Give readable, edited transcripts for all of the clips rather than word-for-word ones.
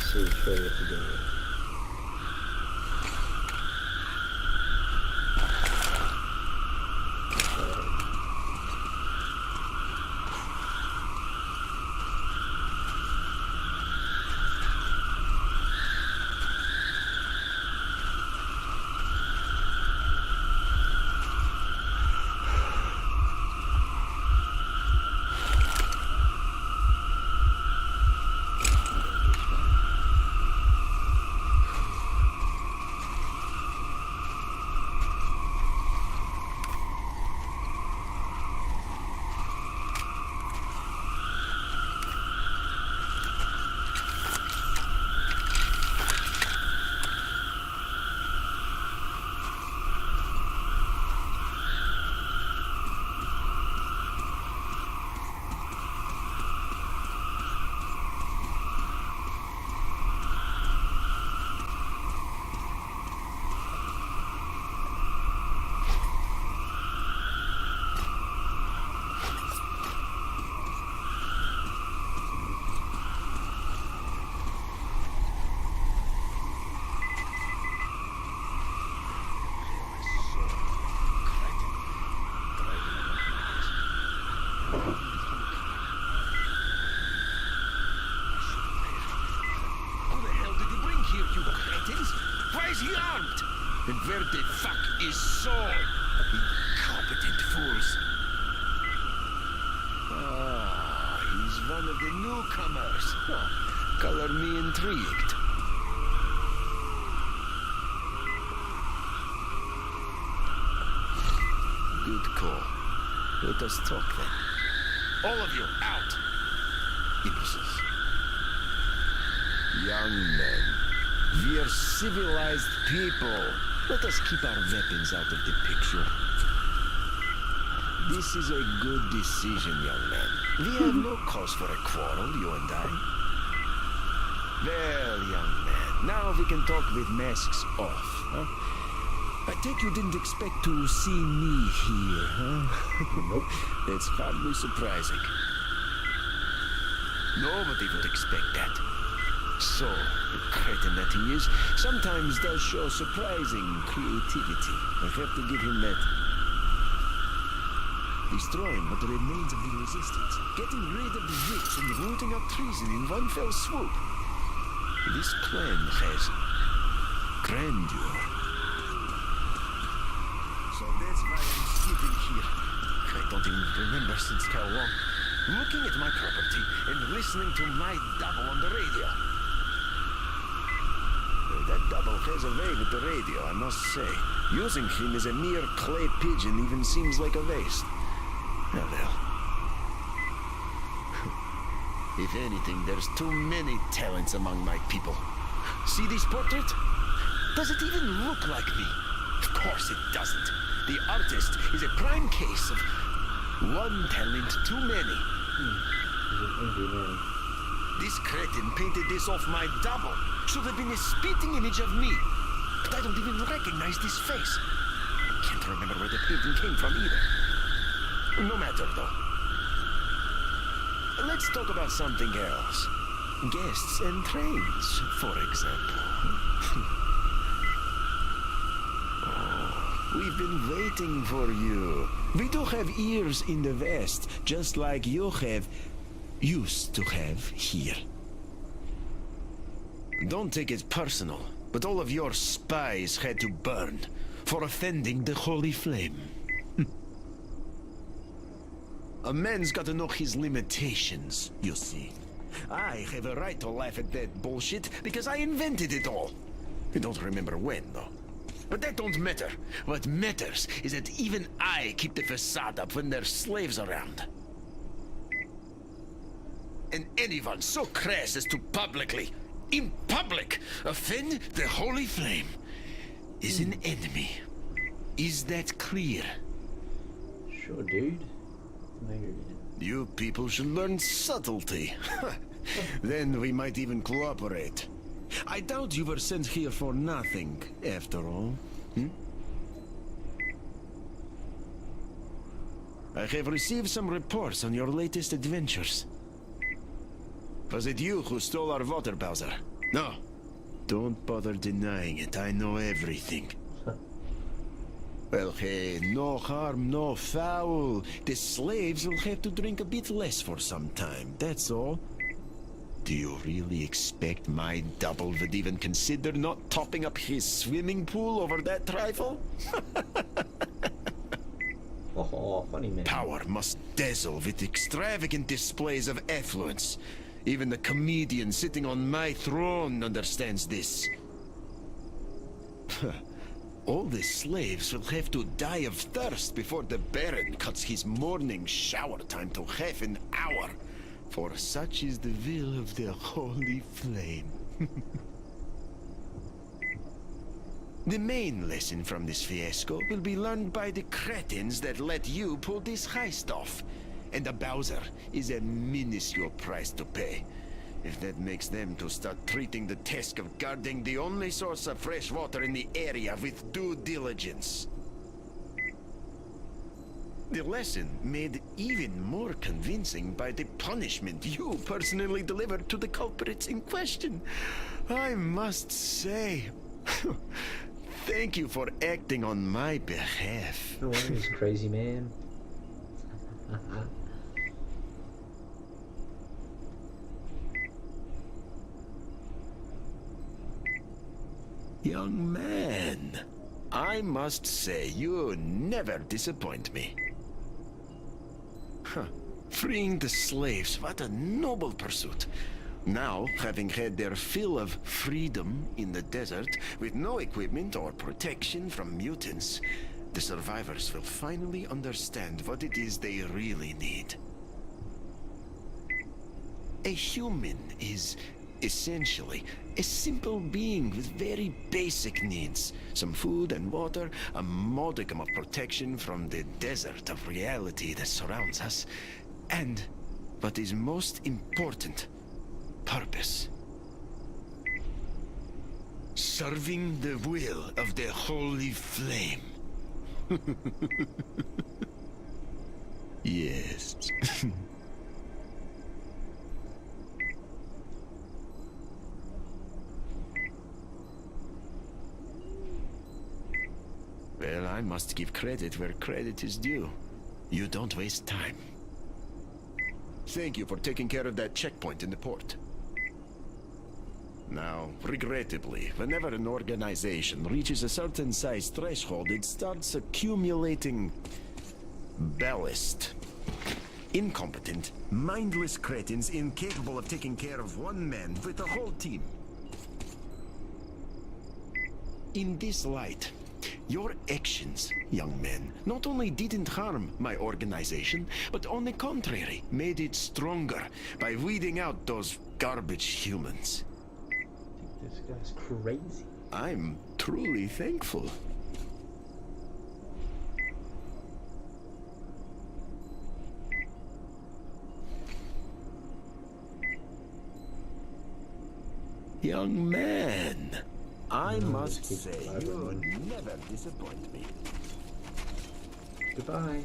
see which way we have to go. And where the fuck is Saul? Incompetent fools. Ah, he's one of the newcomers. Huh. Color me intrigued. Good call. Let us talk then. All of you, out! Imbeciles. Young men. We are civilized people. Let us keep our weapons out of the picture. This is a good decision, young man. We have no cause for a quarrel, you and I. Well, young man, now we can talk with masks off, huh? I take you didn't expect to see me here, huh? Nope. That's hardly surprising. Nobody would expect that. So, the cretin that he is, sometimes does show surprising creativity. I have to give him that. Destroying what remains of the resistance, getting rid of the rich and rooting up treason in one fell swoop. This clan has grandeur. So that's why I'm sitting here. I don't even remember since how long. Looking at my property and listening to my double on the radio. That double has a way with the radio, I must say. Using him as a mere clay pigeon even seems like a waste. Well. If anything, there's too many talents among my people. See this portrait? Does it even look like me? Of course it doesn't. The artist is a prime case of one talent too many. This cretin painted this off my double. Should have been a spitting image of me. But I don't even recognize this face. I can't remember where the painting came from either. No matter, though. Let's talk about something else. Guests and trains, for example. Oh, we've been waiting for you. We do have ears in the West, just like you have, used to have here. Don't take it personal, but all of your spies had to burn for offending the Holy Flame. A man's got to know his limitations, you see. I have a right to laugh at that bullshit because I invented it all. I don't remember when, though. But that don't matter. What matters is that even I keep the facade up when there's slaves around. And anyone so crass as to publicly, in public, offend the Holy Flame is an enemy. Is that clear? Sure, dude. Maybe. You people should learn subtlety. Then we might even cooperate. I doubt you were sent here for nothing, after all. I have received some reports on your latest adventures. Was it you who stole our water bowser? No, don't bother denying it. I know everything. Well, hey, no harm, no foul. The slaves will have to drink a bit less for some time, that's all. Do you really expect my double would even consider not topping up his swimming pool over that trifle? Oh, funny man. Power must dazzle with extravagant displays of affluence. Even the comedian sitting on my throne understands this. All the slaves will have to die of thirst before the Baron cuts his morning shower time to half an hour. For such is the will of the Holy Flame. The main lesson from this fiasco will be learned by the cretins that let you pull this heist off. And the Bowser is a minuscule price to pay. If that makes them to start treating the task of guarding the only source of fresh water in the area with due diligence. The lesson made even more convincing by the punishment you personally delivered to the culprits in question. I must say, thank you for acting on my behalf. No worries, crazy man. Young man, I must say you never disappoint me. Freeing the slaves, what a noble pursuit. Now, having had their fill of freedom in the desert, with no equipment or protection from mutants, the survivors will finally understand what it is they really need. A human is essentially a simple being with very basic needs. Some food and water, a modicum of protection from the desert of reality that surrounds us, and, what is most important, purpose. Serving the will of the Holy Flame. Yes. Well, I must give credit where credit is due. You don't waste time. Thank you for taking care of that checkpoint in the port. Now, regrettably, whenever an organization reaches a certain size threshold, it starts accumulating ballast. Incompetent, mindless cretins incapable of taking care of one man with a whole team. In this light, your actions, young man, not only didn't harm my organization, but on the contrary, made it stronger by weeding out those garbage humans. This guy's crazy. I'm truly thankful. Young man, I must say you never disappoint me. Goodbye.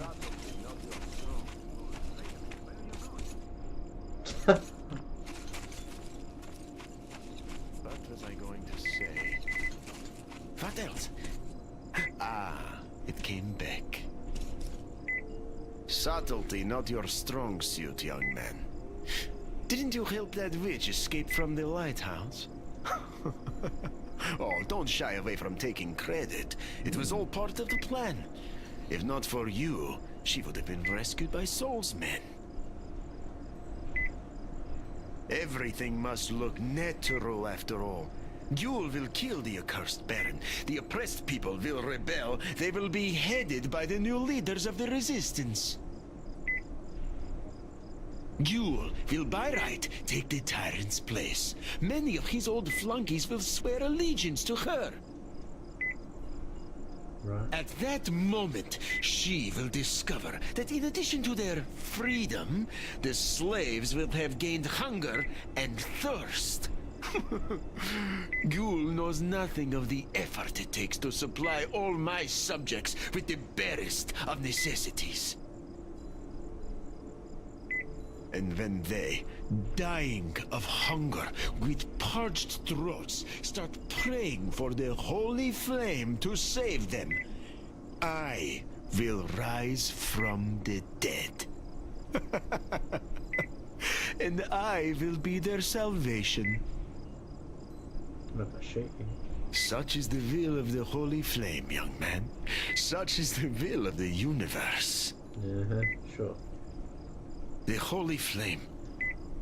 What was I going to say? What else? Ah, it came back. Subtlety, not your strong suit, young man. Didn't you help that witch escape from the lighthouse? Oh, don't shy away from taking credit. It was all part of the plan. If not for you, she would have been rescued by Soul's men. Everything must look natural after all. Yule will kill the accursed Baron. The oppressed people will rebel. They will be headed by the new leaders of the resistance. Yule will by right take the tyrant's place. Many of his old flunkies will swear allegiance to her. Right. At that moment, she will discover that in addition to their freedom, the slaves will have gained hunger and thirst. Ghoul knows nothing of the effort it takes to supply all my subjects with the barest of necessities. And when they, dying of hunger, with parched throats, start praying for the holy flame to save them, I will rise from the dead. And I will be their salvation. What if I shoot you? Such is the will of the holy flame, young man. Such is the will of the universe. Sure. The holy flame.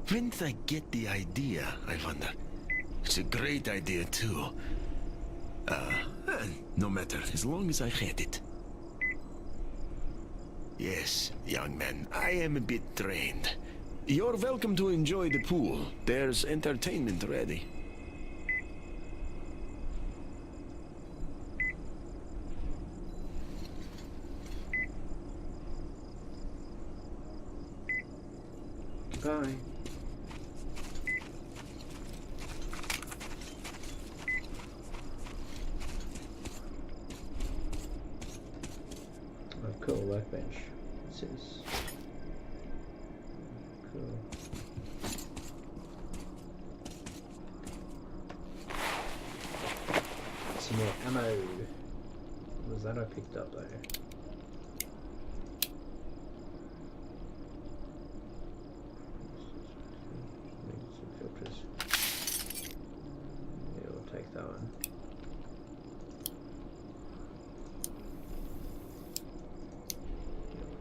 When did I get the idea, I wonder? It's a great idea, too. No matter, as long as I had it. Yes, young man, I am a bit drained. You're welcome to enjoy the pool. There's entertainment ready. Bye. Oh, cool, workbench. This is cool. Some more ammo. What was that I picked up though? Take that one.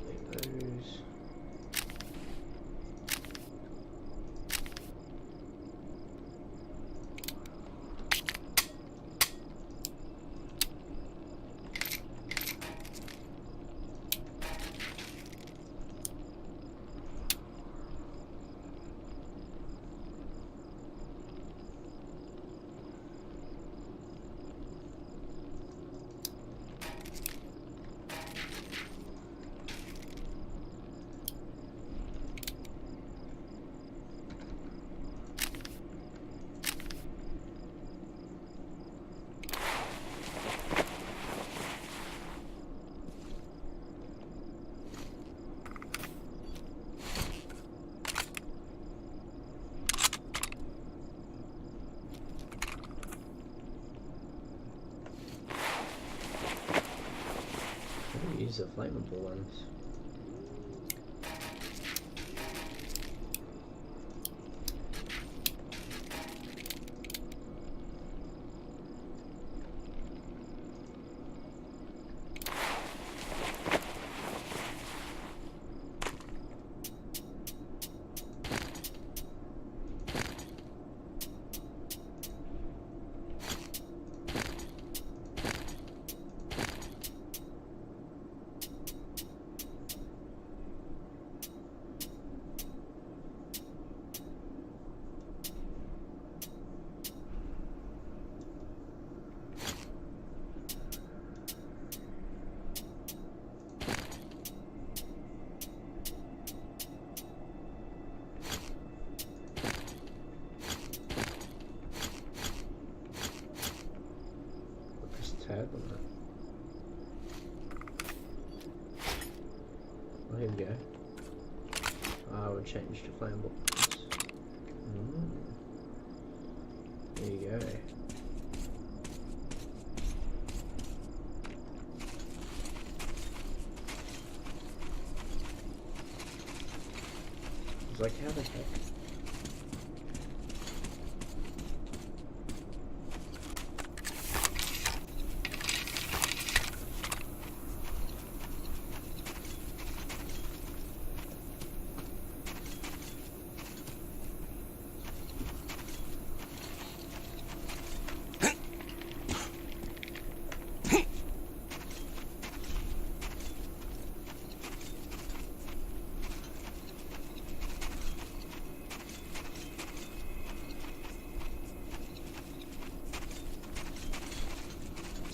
Take those. Use the flammable ones. Tab on that. Oh, here we go. I would change to flammable. There you go. It's like, how the heck?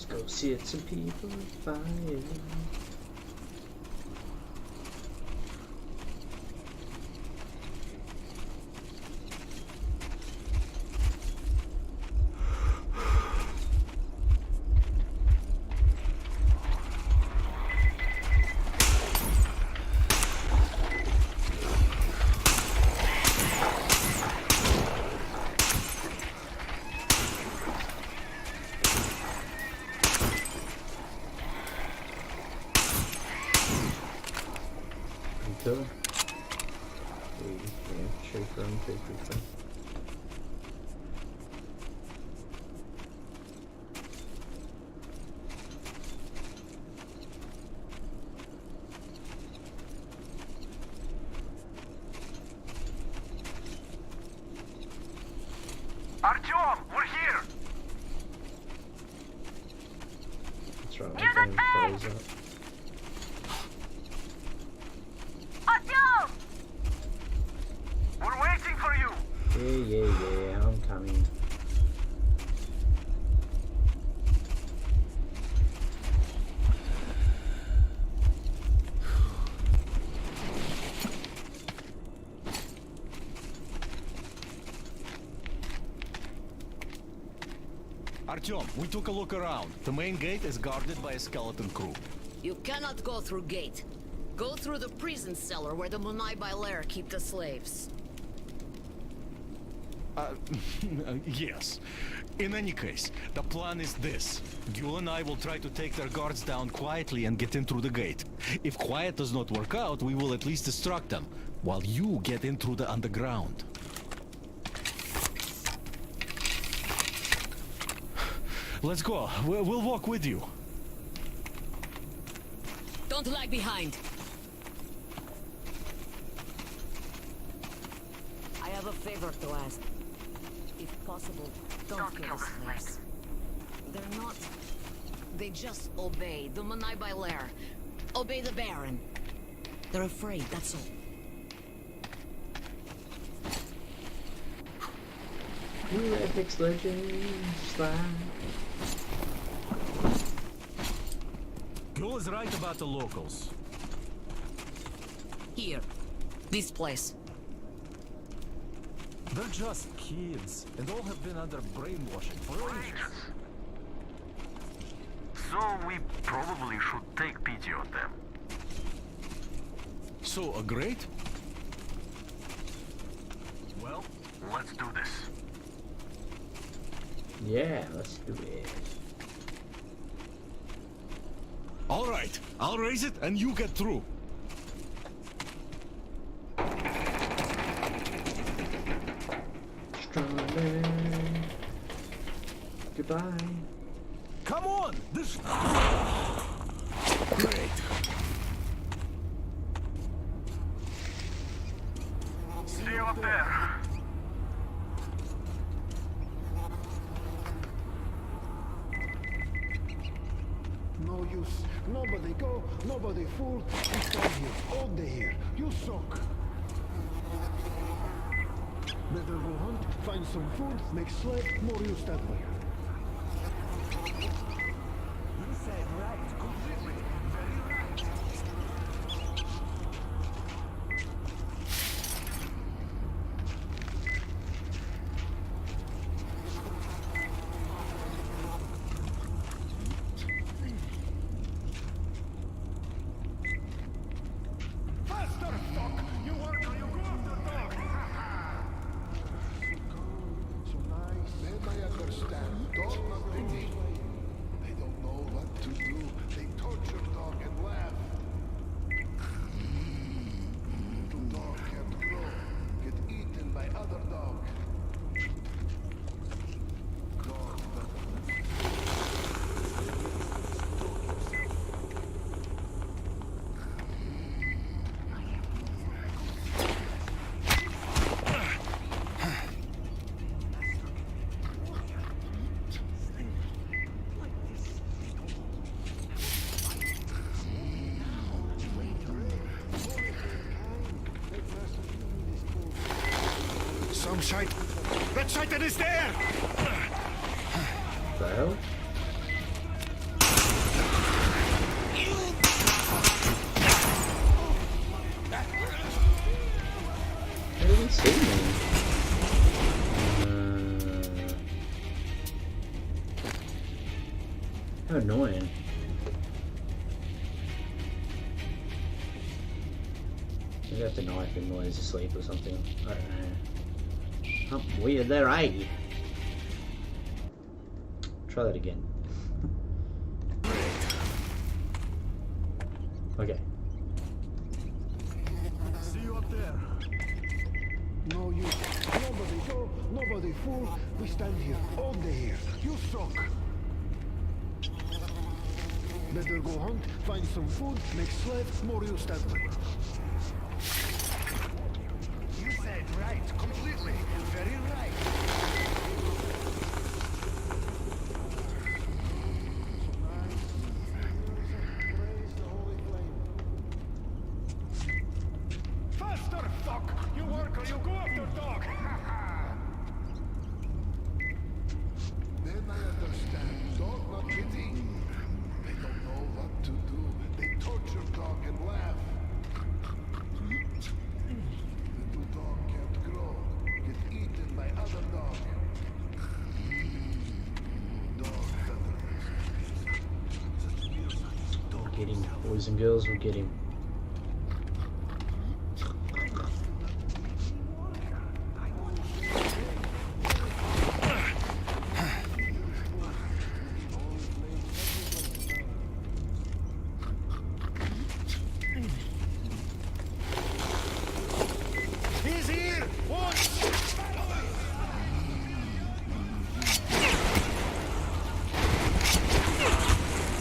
Go set some people on fire. Artyom, we're here! That's right, my game froze up. Artyom! We're waiting for you! Yeah, I'm coming. Artyom, we took a look around. The main gate is guarded by a skeleton crew. You cannot go through gate. Go through the prison cellar where the Munai Lair keep the slaves. Yes. In any case, the plan is this. Gül and I will try to take their guards down quietly and get in through the gate. If quiet does not work out, we will at least distract them, while you get in through the underground. Let's go. We'll walk with you. Don't lag behind. I have a favor to ask. If possible, don't kill the slaves. They're not... They just obey the Munai Lair. Obey the Baron. They're afraid, that's all. Ooh, Epic's Legend slide. Gül is right about the locals. Here. This place. They're just kids, and all have been under brainwashing for ages. So we probably should take pity on them. So, agreed? Well, let's do this. Yeah, let's do it. All right, I'll raise it and you get through. Stronger. Goodbye. Come on! This... Great. See you up there. No use. Nobody go, nobody fool. We stand here, all day here. You suck. Better go hunt, find some food, make slave, more use that way. You said right, completely. Very right. Faster, fuck! You work or you go after dog! So nice. Then I understand. Dog not pity. They don't know what to do. They torture dog and laugh. Little dog can't grow. Get eaten by other dog. Dog doesn't Some shite. That shite that is there! The hell? They didn't see me. How annoying. Maybe I have to knife him while he's asleep or something. I don't know. Oh, weird there, eh? Try that again. Okay. See you up there. no use. Nobody go, nobody fool. We stand here, all day here. You suck. Better go hunt, find some food, make slave, more use that way. You said right, completely. Very right. Get him, boys and girls, we'll get him. He's here!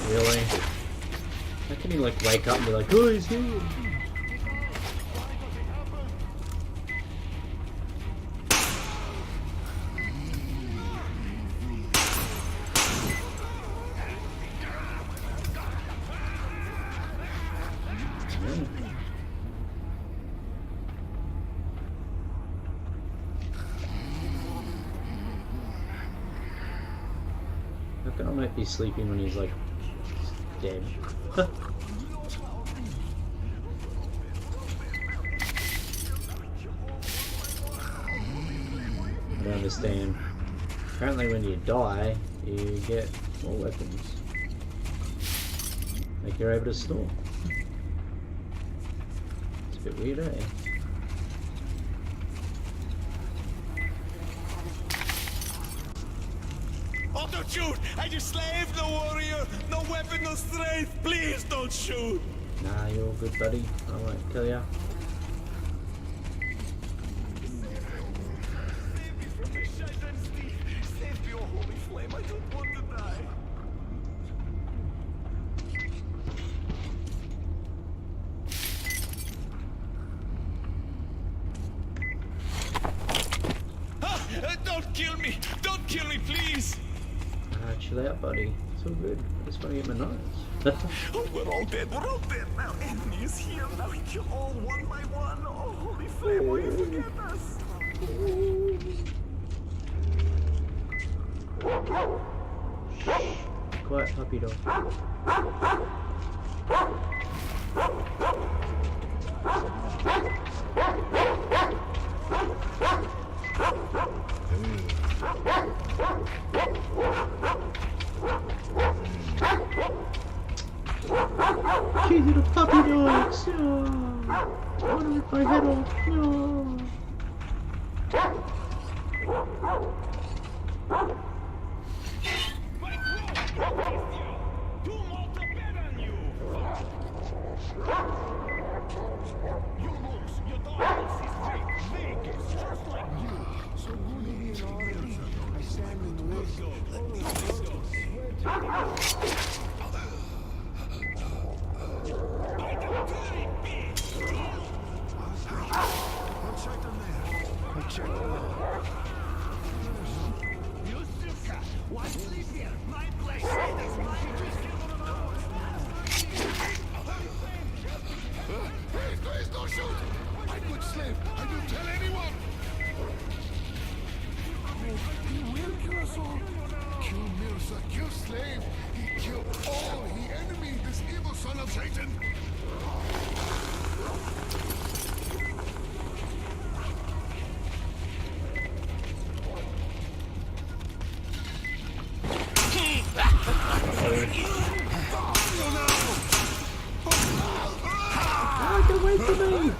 Really? How can he like wake up and be like, oh, he's here? How can I not be sleeping when he's like dead? I don't understand. Apparently when you die, you get more weapons. Like you're able to store. It's a bit weird, eh? Oh, don't shoot! I'm a slave, no warrior! No weapon, no strength! Please don't shoot! Nah, you're all good, buddy. I won't kill ya. Save me from this shaitan thief! Save me, oh holy flame! I don't want to die! Don't kill me! Don't kill me, please! Chill out, buddy. It's all good. I just want to get my nose. Oh, we're all dead. We're all dead now. Enemy is here. Now we kill all one by one. Oh, holy flame, will you forget us? Quiet, puppy dog. Gee, little puppy dogs! No! I want to rip my head off! No! So Mooney and Orange, I stand in the way. I'll check them there. I'll check them there. You suka! Why sleep here? My place! That's my Please don't shoot! I would slave. I don't tell anyone. He will kill us all. Kill Mirza, kill slave. He killed all the enemy, this evil son of Satan. Ah, get away from me!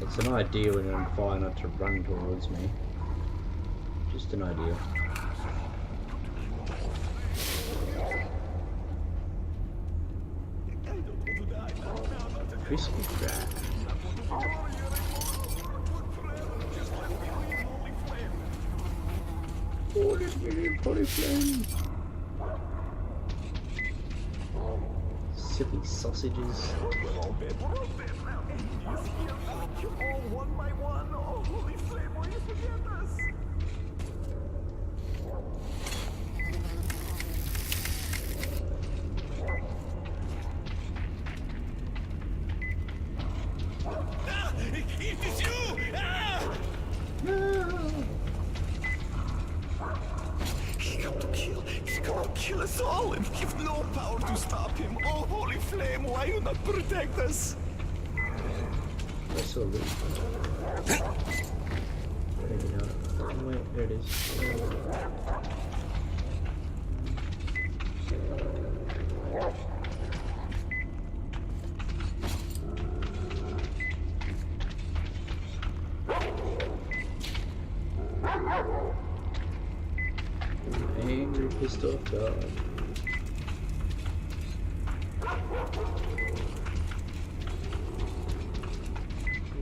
It's an idea when you're on fire not to run towards me. Just an idea. Crispy crab. Oh, this million holy flame. Silly sausages. We're all dead. We're all dead now. Enemy is here. Now we kill all one by one. Oh, holy flame, will you forget us? Ah! kill us all, and we've no power to stop him. Oh, holy flame, why you not protect us? That's so loose. Maybe not. Oh, wait, there it is. Angry, pissed off dog.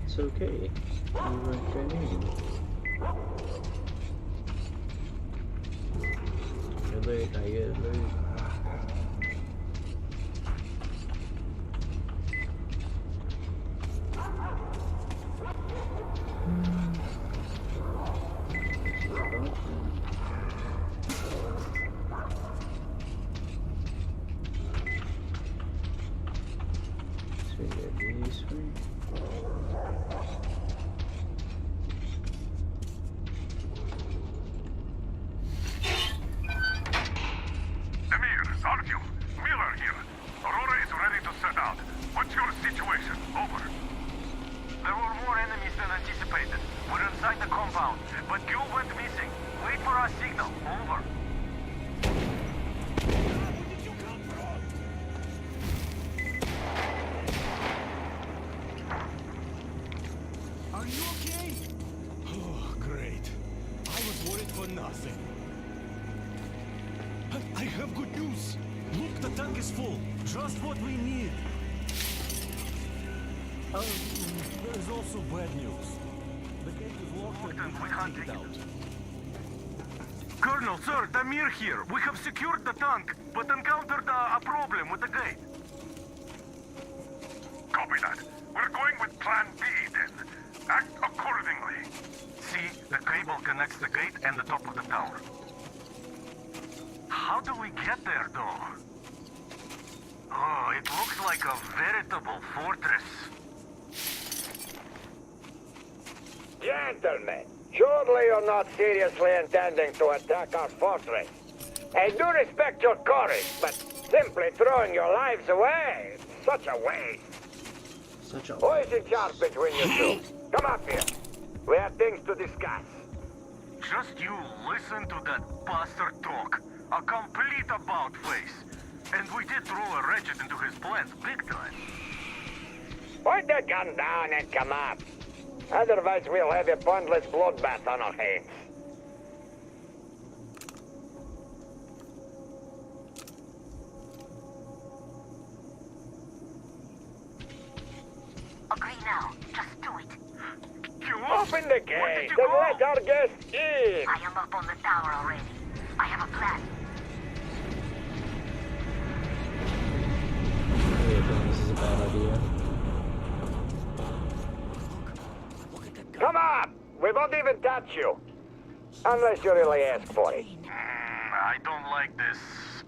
It's okay. You weren't grenade. Alert, I get alert. I have good news. Look, the tank is full. Just what we need. There is also bad news. The gate is locked and we can't get out. Colonel, sir, Damir here. We have secured the tank, but encountered a problem with the gate. Copy that. We're going with Plan B then. Act accordingly. See, the cable connects the gate and the top of the tower. How do we get there, though? Oh, it looks like a veritable fortress. Gentlemen, surely you're not seriously intending to attack our fortress. I do respect your courage, but simply throwing your lives away, it's such a waste. Who is in charge between you two? Come up here. We have things to discuss. Just you listen to that bastard talk. A complete about-face. And we did throw a wretched into his plans big time. Put the gun down and come up. Otherwise we'll have a pointless bloodbath on our hands. Agree now. Just do it. You Open the gate and let our guests in. I am up on the tower already. I have a plan. This is a bad idea. Come on! We won't even touch you. Unless you really ask for it. I don't like this,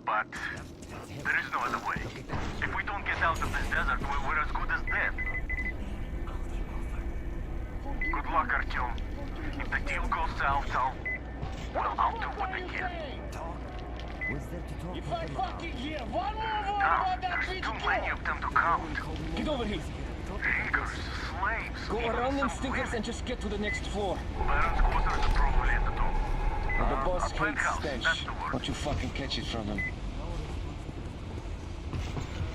but there is no other way. If we don't get out of this desert, we're as good as dead. Good luck, Artyom. If the deal goes south, I'll do what I can. If I fucking hear one more word Now, about that there's bitch, too many of them to count. get over here. Hingers, slaves, Go even around them some stinkers women. and just get to the next floor. Baron's quarters are probably at the top. The boss a hates penthouse, stench, that's the word. but you fucking catch it from him.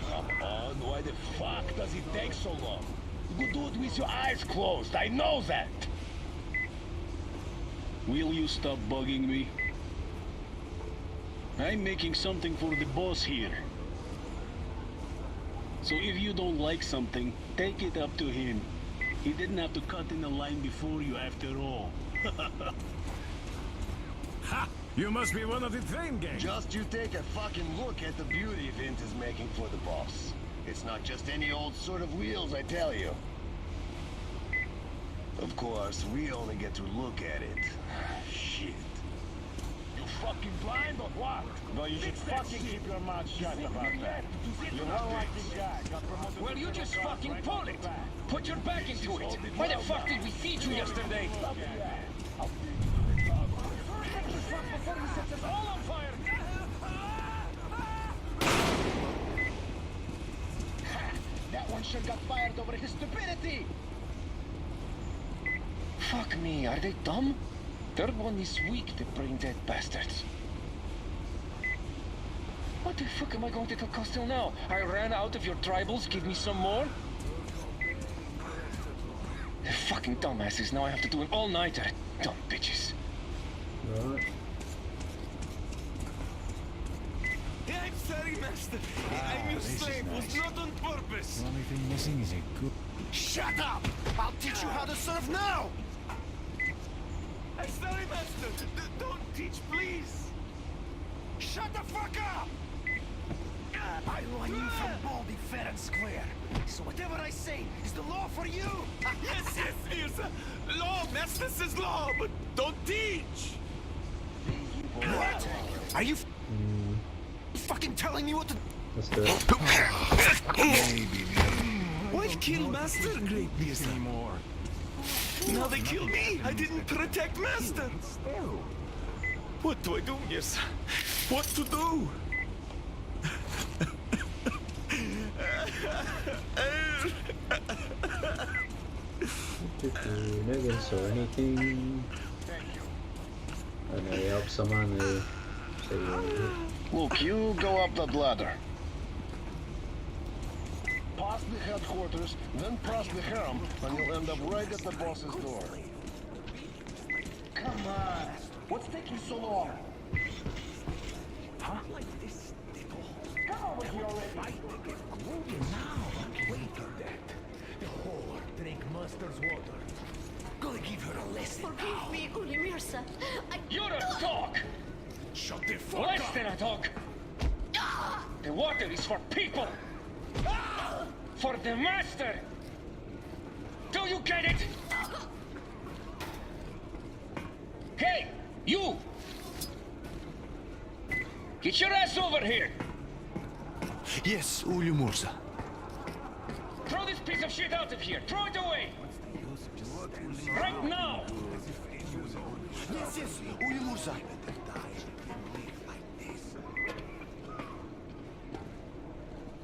Come on, why the fuck does it take so long? You do it with your eyes closed, I know that! Will you stop bugging me? I'm making something for the boss here. So if you don't like something, take it up to him. He didn't have to cut in the line before you after all. Ha! You must be one of the train gang. Just you take a fucking look at the beauty Vint is making for the boss. It's not just any old sort of wheels, I tell you. Of course, we only get to look at it. Shit. You fucking blind or what? No, you should fucking keep your mouth shut about that. You know what this guy got promoted. Well, you just fucking pull it. Put your back into it. Why the fuck did we feed you yesterday? Before he sets us all on fire. Pusher got fired over his stupidity! Fuck me, are they dumb? Third one is weak, the brain dead bastards. What the fuck am I going to tell Costello now? I ran out of your tribals, give me some more? They're fucking dumbasses, now I have to do an all-nighter. Dumb bitches. Right. I'm sorry, master. I'm your slave. Was not on purpose. The only thing missing is a good... Shut up! I'll teach you how to serve now! I'm sorry, master. Don't teach, please. Shut the fuck up! I run you from Baldy fair and square. So whatever I say is the law for you. Yes, Mirza. Law, master says law, but don't teach. What? Are you fucking telling me what to... Let's do it. Why kill master, great Mirza? Anymore. Now they kill me. I didn't protect master. What do I do, Mirza? What to do? Never saw anything. And I help someone. Look, you go up that ladder. Past the headquarters, then past the harem, and you'll end up right at the boss's door. Come on! What's taking so long? Huh? Come over here already! Wait a that. The whore drank master's water. Gonna give her a lesson now. Forgive me, Uli Mirza. You're a dog! Shut the fuck Less up! than a dog! The water is for people! For the master! Do you get it? Hey, you! Get your ass over here! Yes, Uli Mirza. Throw this piece of shit out of here! Throw it away! Right now! Yes, yes, Uli Mirza.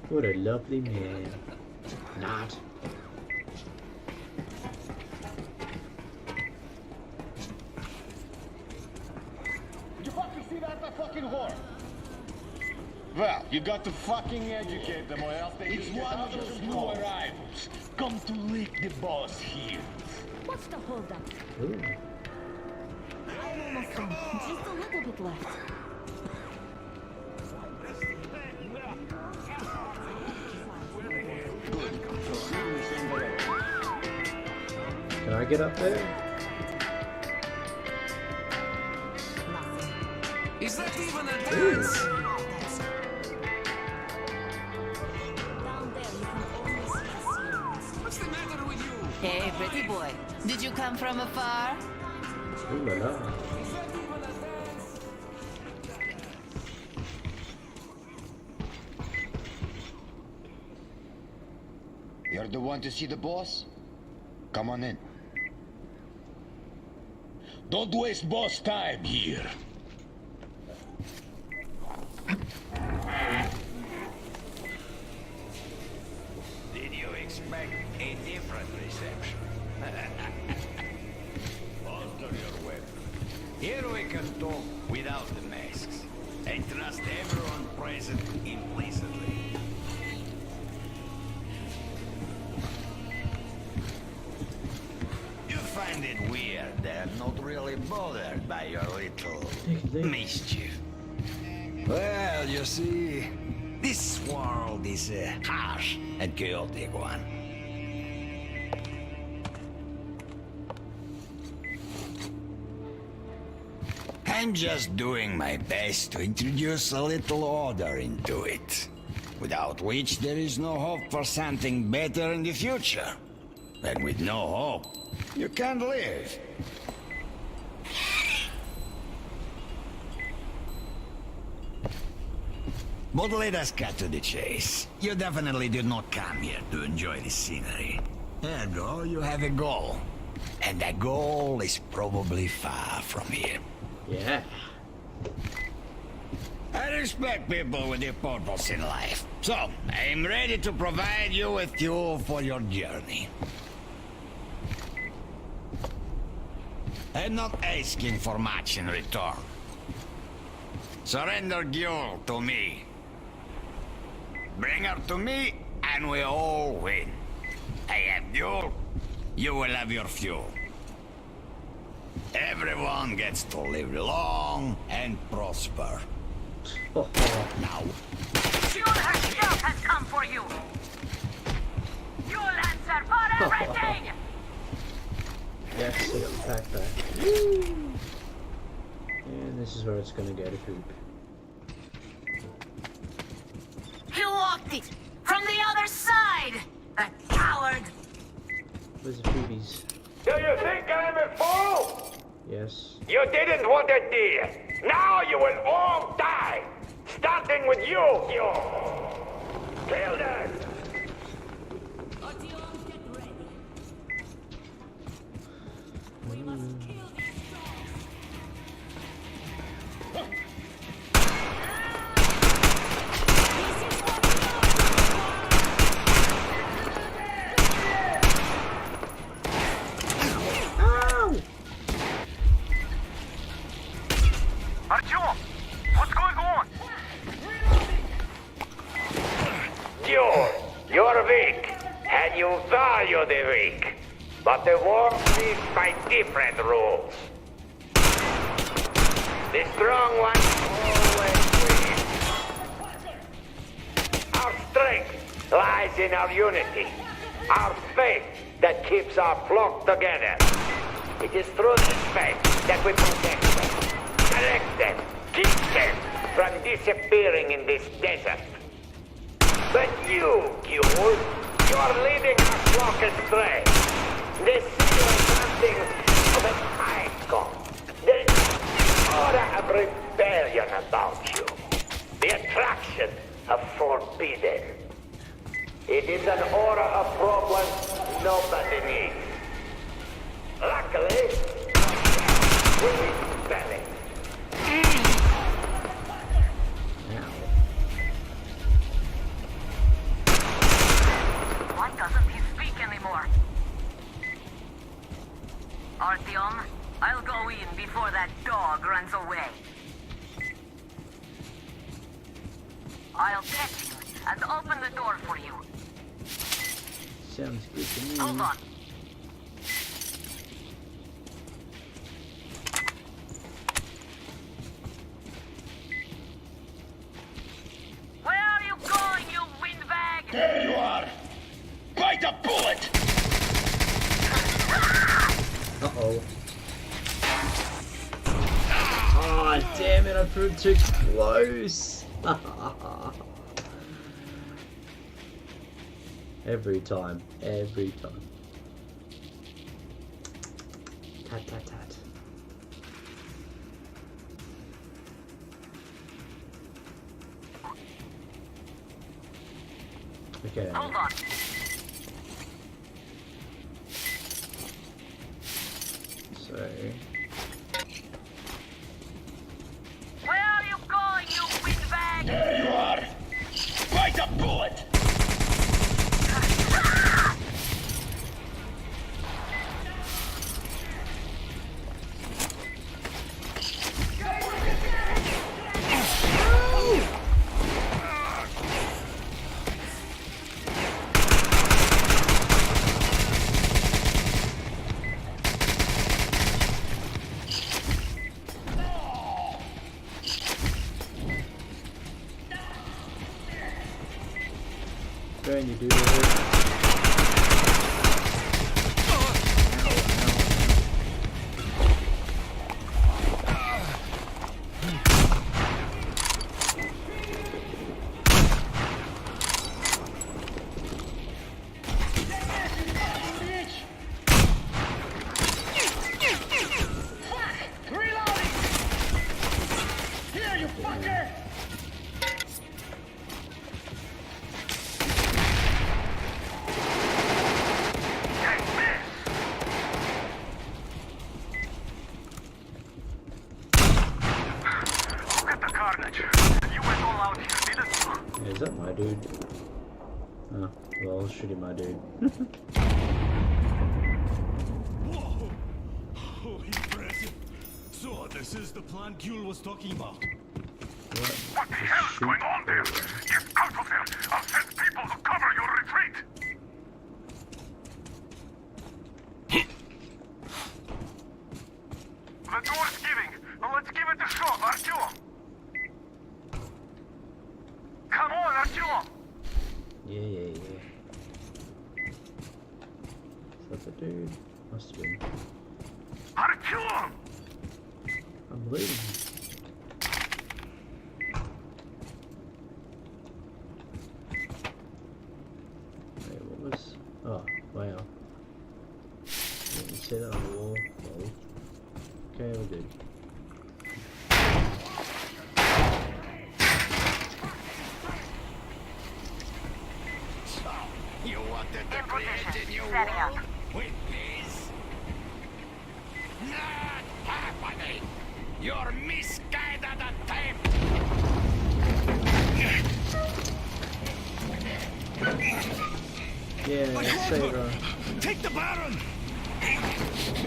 What a lovely man. Not. Did you fucking see that fucking whore? Well, you got to fucking educate them or else they... It's one of those new arrivals. Come to lick the boss here. What's the holdup? Ooh. I'm almost done. Just a little bit left. Can I get up there? Is that even a Ooh. dance? Down there, you can only see the ceilings. What's the matter with you? Hey, pretty boy. Did you come from afar? Ooh la la. You're the one to see the boss? Come on in. Don't waste boss time here. Did you expect a different reception? Alter your weapon. Here we can talk without the masks. And trust everyone present implicitly. You find it weird they're not really bothered by your little mischief. Well, you see, this world is a harsh and chaotic one. I'm just doing my best to introduce a little order into it, without which there is no hope for something better in the future. And with no hope, you can't live. But let us cut to the chase. You definitely did not come here to enjoy the scenery. Ergo, you have a goal. And that goal is probably far from here. Yeah. I respect people with a purpose in life. So, I'm ready to provide you with fuel for your journey. I'm not asking for much in return. Surrender Gule to me. Bring her to me, and we all win. I have fuel, you will have your fuel. Everyone gets to live long and prosper. Now. Fuel herself has come for you. You'll answer for everything. Yes, attack that. And this is where it's gonna go to poop. You walked it from the other side. That coward. Where's the poopies? Do you think I'm a fool? Yes. You didn't want a deal. Now you will all die. Starting with you. Kill them. Artyom, what's going on? You're weak, and you value the weak. But the war lives by different rules. The strong ones always win. Our strength lies in our unity, our faith that keeps our flock together. It is through this faith that we protect them, direct them, keep them from disappearing in this desert. But you, Gule, you are leading our flock astray. They see you as something of an icon. There is an aura of rebellion about you. The attraction of forbidden. It is an aura of problems nobody needs. Luckily, we dispel it. Why doesn't he speak anymore? Artyom, I'll go in before that dog runs away. I'll get him and open the door for you. Sounds good to me. Hold on. Where are you going, you windbag? There you are. Bite a bullet. Uh-oh. Oh, damn it, I proved too close. Every time. Tat, tat, tat. Okay. Hold on. So... Where are you going, you windbag? There you are. Bite a bullet. Burn you, dude. is that my dude? Oh, well, I'll shoot him, my dude. Whoa! Oh, impressive. So, this is the plan Gül was talking about. What the hell is going on there? Get out of there! I'll send people to cover your retreat! The door's giving. Let's give it a shot, Artyom! Come on, Artyom! Yeah. Is that the dude? Must have been. Artyom! I'm bleeding. Wait, what was... Oh, wow. Didn't see that on the wall. Well, okay, we're good. You wanted to create a new Setting up. world with this? Not happening! You're misguided attempt! Yeah, Saber. Take the Baron!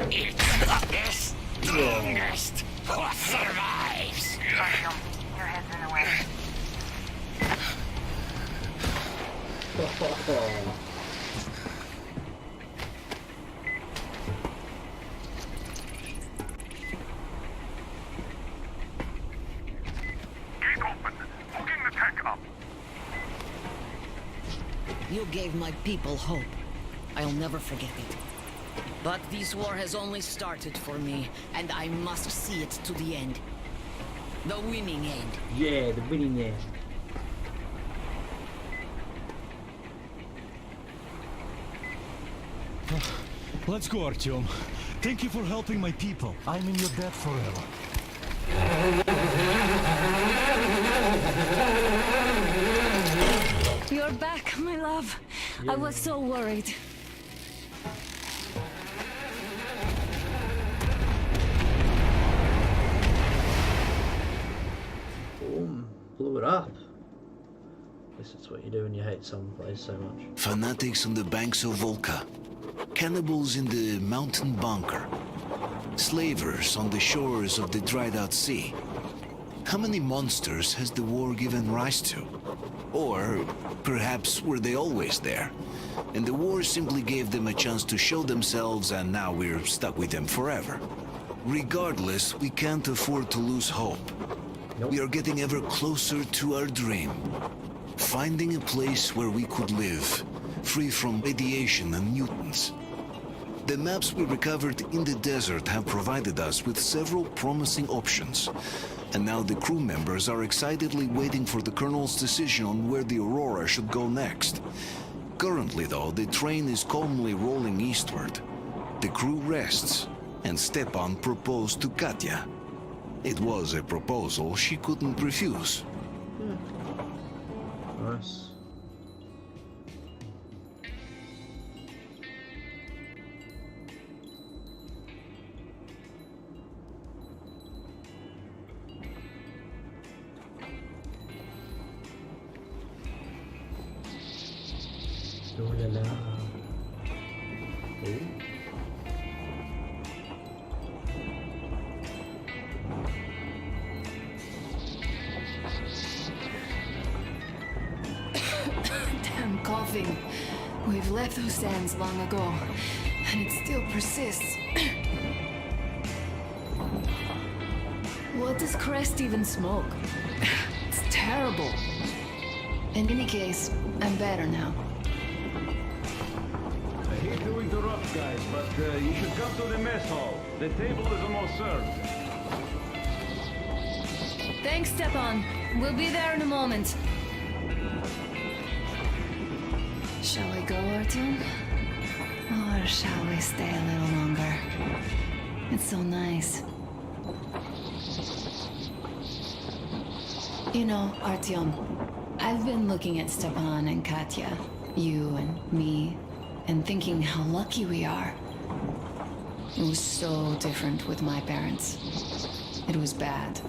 It's the strongest who survives! Artyom, your head's in the way. Gate open. Hooking the tank up. You gave my people hope. I'll never forget it. But this war has only started for me, and I must see it to the end. The winning end. Yeah, the winning end. Let's go, Artyom. Thank you for helping my people. I'm in your debt forever. You're back, my love. I was so worried. Boom. Blew it up. Guess that's what you do when you hate some place so much. Fanatics on the banks of Volga. Cannibals in the mountain bunker. Slavers on the shores of the dried-out sea. How many monsters has the war given rise to? Or perhaps were they always there? And the war simply gave them a chance to show themselves and now we're stuck with them forever. Regardless, we can't afford to lose hope. Nope. We are getting ever closer to our dream. Finding a place where we could live, free from radiation and mutants. The maps we recovered in the desert have provided us with several promising options. And now the crew members are excitedly waiting for the Colonel's decision on where the Aurora should go next. Currently, though, the train is calmly rolling eastward. The crew rests, and Stepan proposed to Katya. It was a proposal she couldn't refuse. Nice. Ooh la la. Ooh. Damn coughing. We've left those sands long ago, and it still persists. What does Crest even smoke? It's terrible. In any case, I'm better now. I hate to interrupt, guys, but you should come to the mess hall. The table is almost served. Thanks, Stepan. We'll be there in a moment. Shall we go, Artyom? Or shall we stay a little longer? It's so nice. You know, Artyom, I've been looking at Stepan and Katya, you and me, and thinking how lucky we are. It was so different with my parents. It was bad.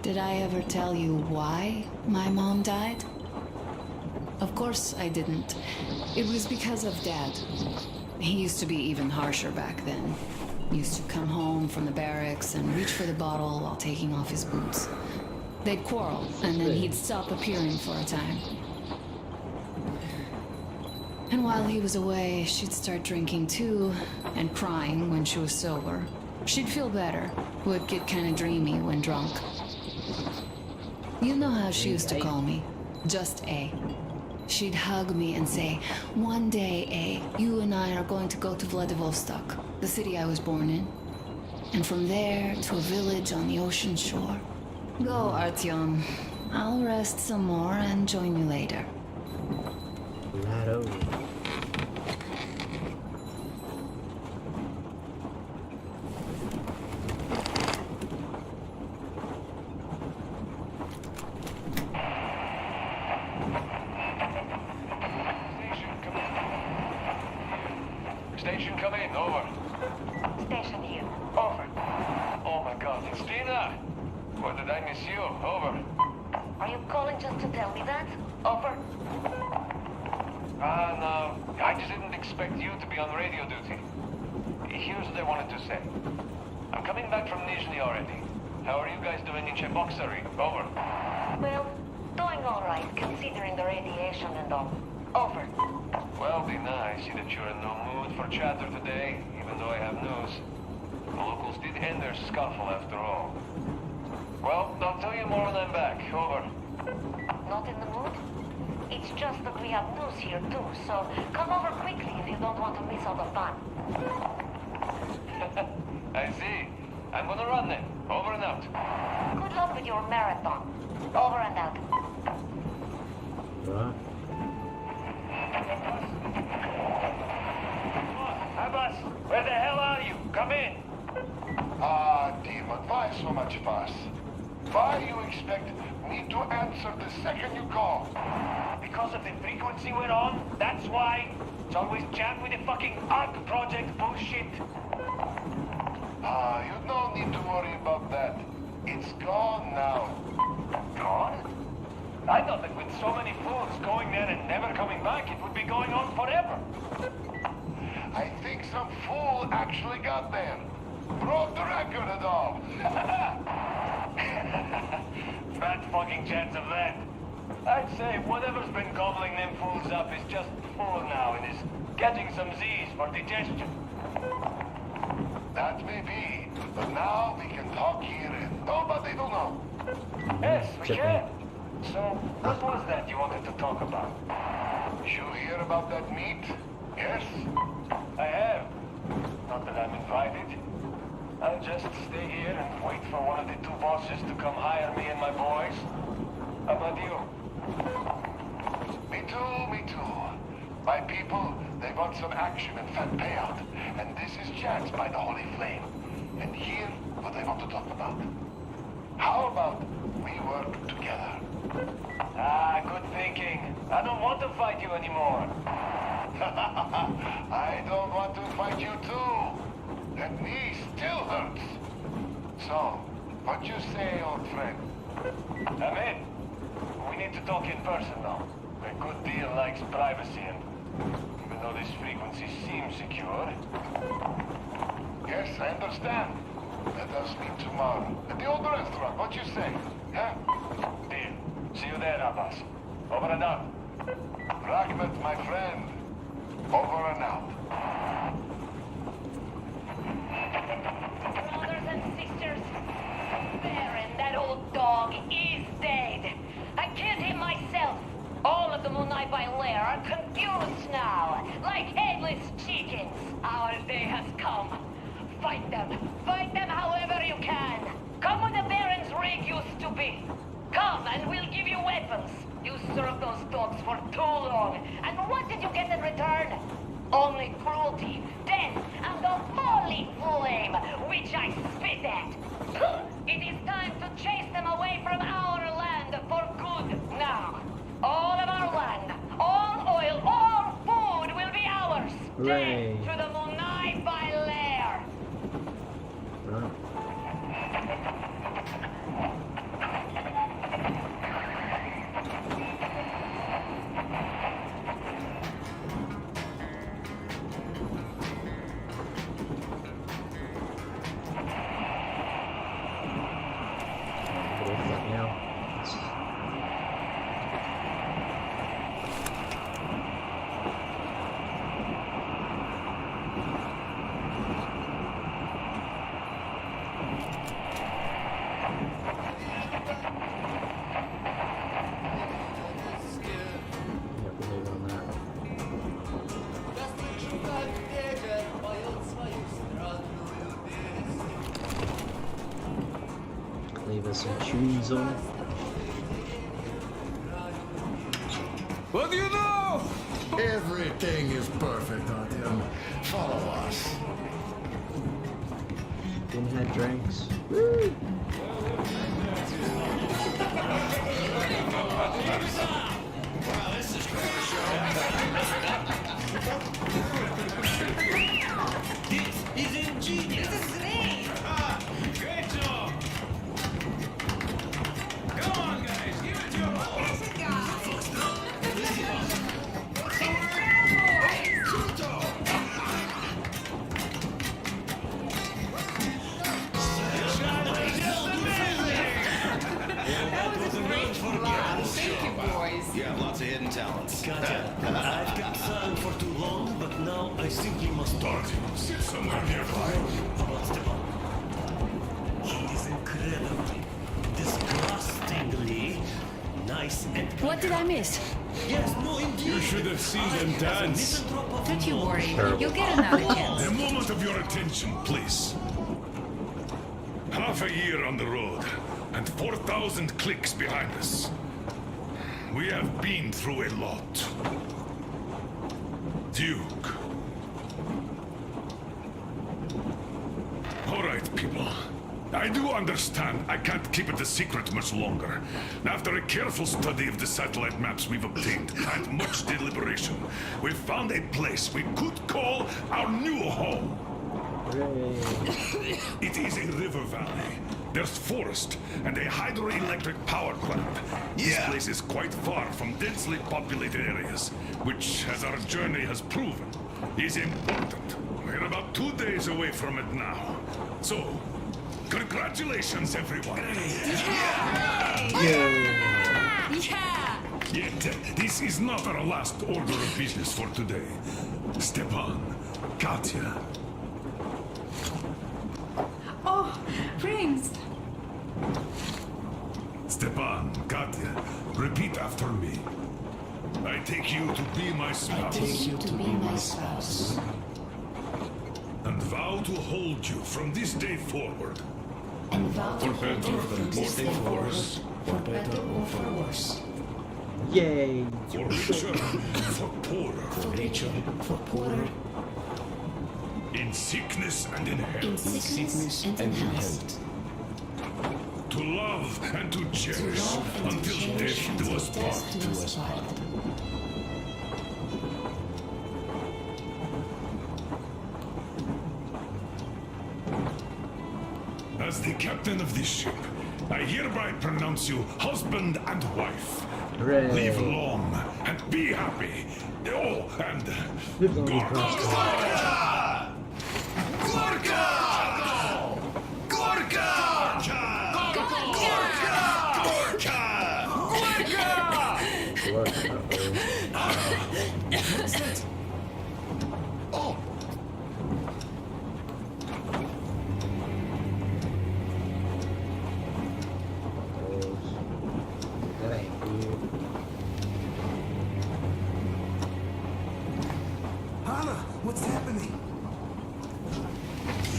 Did I ever tell you why my mom died? Of course I didn't. It was because of Dad. He used to be even harsher back then. Used to come home from the barracks and reach for the bottle while taking off his boots. They'd quarrel, and then he'd stop appearing for a time. And while he was away, she'd start drinking too, and crying when she was sober. She'd feel better, would get kinda dreamy when drunk. You know how she used to call me? Just A. She'd hug me and say, "One day, A, you and I are going to go to Vladivostok, the city I was born in. And from there to a village on the ocean shore. Go, Artyom. I'll rest some more and join you later." Lado. Station come in, over. Station here. Over. Oh my god, it's Dina! Or did I miss you? Over. Are you calling just to tell me that? Over. No. I just didn't expect you to be on radio duty. Here's what I wanted to say. I'm coming back from Nizhny already. How are you guys doing in Cheboksary? Over. Well, doing all right, considering the radiation and all. Over. Well, Dina, I see that you're in no mood for chatter today, even though I have news. The locals did end their scuffle after all. Well, I'll tell you more when I'm back. Over. Not in the mood? It's just that we have news here too, so come over quickly if you don't want to miss all the fun. I see. I'm gonna run then. Over and out. Good luck with your marathon. Over and out. Right. Abbas, where the hell are you? Come in. Demon, why so much fuss? Why you expect me to answer the second you call? Because of the frequency we're on? That's why? It's always jammed with the fucking ARC project bullshit. You don't need to worry about that. It's gone now. Gone? I thought that with so many fools going there and never coming back, it would be going on forever. I think some fool actually got there. Broke the record and all. Fat fucking chance of that. I'd say whatever's been gobbling them fools up is just full now and is getting some Z's for digestion. That may be, but now we can talk here and nobody will know. Yes, we can. So, what was that you wanted to talk about? You hear about that meet? Yes? I have. Not that I'm invited. I'll just stay here and wait for one of the two bosses to come hire me and my boys. How about you? Me too, me too. My people, they want some action and fat payout. And this is chance by the Holy Flame. And here, what I want to talk about. How about we work together? Good thinking. I don't want to fight you anymore. I don't want to fight you too. That knee still hurts. So, what you say, old friend? I'm in. We need to talk in person now. A good deal likes privacy, and even though this frequency seems secure... Yes, I understand. Let us meet tomorrow. At the old restaurant, what you say? Huh? Deal. See you there, Abbas. Over and out. Rachmat, my friend. Over and out. Brothers and sisters, Baron, that old dog, is dead. I killed him myself. All of the Munai lair are confused now, like headless chickens. Our day has come. Fight them. Fight them however you can. Come where the Baron's rig used to be. Come and we'll give you weapons. You served those dogs for too long. And what did you get in return? Only cruelty, death, and the holy flame, which I spit at. It is time to chase them away from our land for good now. All of our land, all oil, all food will be ours. Hooray. Death to the Munai lair. shoes on. What do you know? Everything is perfect, Artyom. Follow us. Didn't have drinks. Woo! Well, this is He's ingenious. This is me. Great job. Come on, guys, give it your all. You have lots of hidden talents. Katya, I've kept silent for too long, but now I simply must talk. Sit somewhere nearby. About Stepan. He is incredibly, disgustingly nice and... What did I miss? Yes, no, indeed. You should have seen them dance. Don't you worry. You'll get another chance. A moment of your attention, please. Half a year on the road, and 4,000 clicks behind us. We have been through a lot. Duke. All right, people. I do understand I can't keep it a secret much longer. After a careful study of the satellite maps we've obtained and much deliberation, we've found a place we could call our new home. It is a river valley. There's forest and a hydroelectric power plant. This place is quite far from densely populated areas, which, as our journey has proven, is important. We're about 2 days away from it now. So, congratulations, everyone. Yet, this is not our last order of business for today. Stepan, Katya. Oh, Prince! Stepan, Katya, repeat after me. I take you to be my spouse. I take you to be my spouse. And vow to hold you from this day forward. And vow to For hold better you from this day forward, for better or for worse. Yay! For richer, for poorer. For richer, for poorer. In sickness and in health. In sickness and in health. To love and to cherish until death do us part. As the captain of this ship, I hereby pronounce you husband and wife. Hooray. Live long and be happy. Oh, and Live long and Gorka! prosper. Gorka! Gorka! What's that? Oh! That ain't good. Anna, what's happening?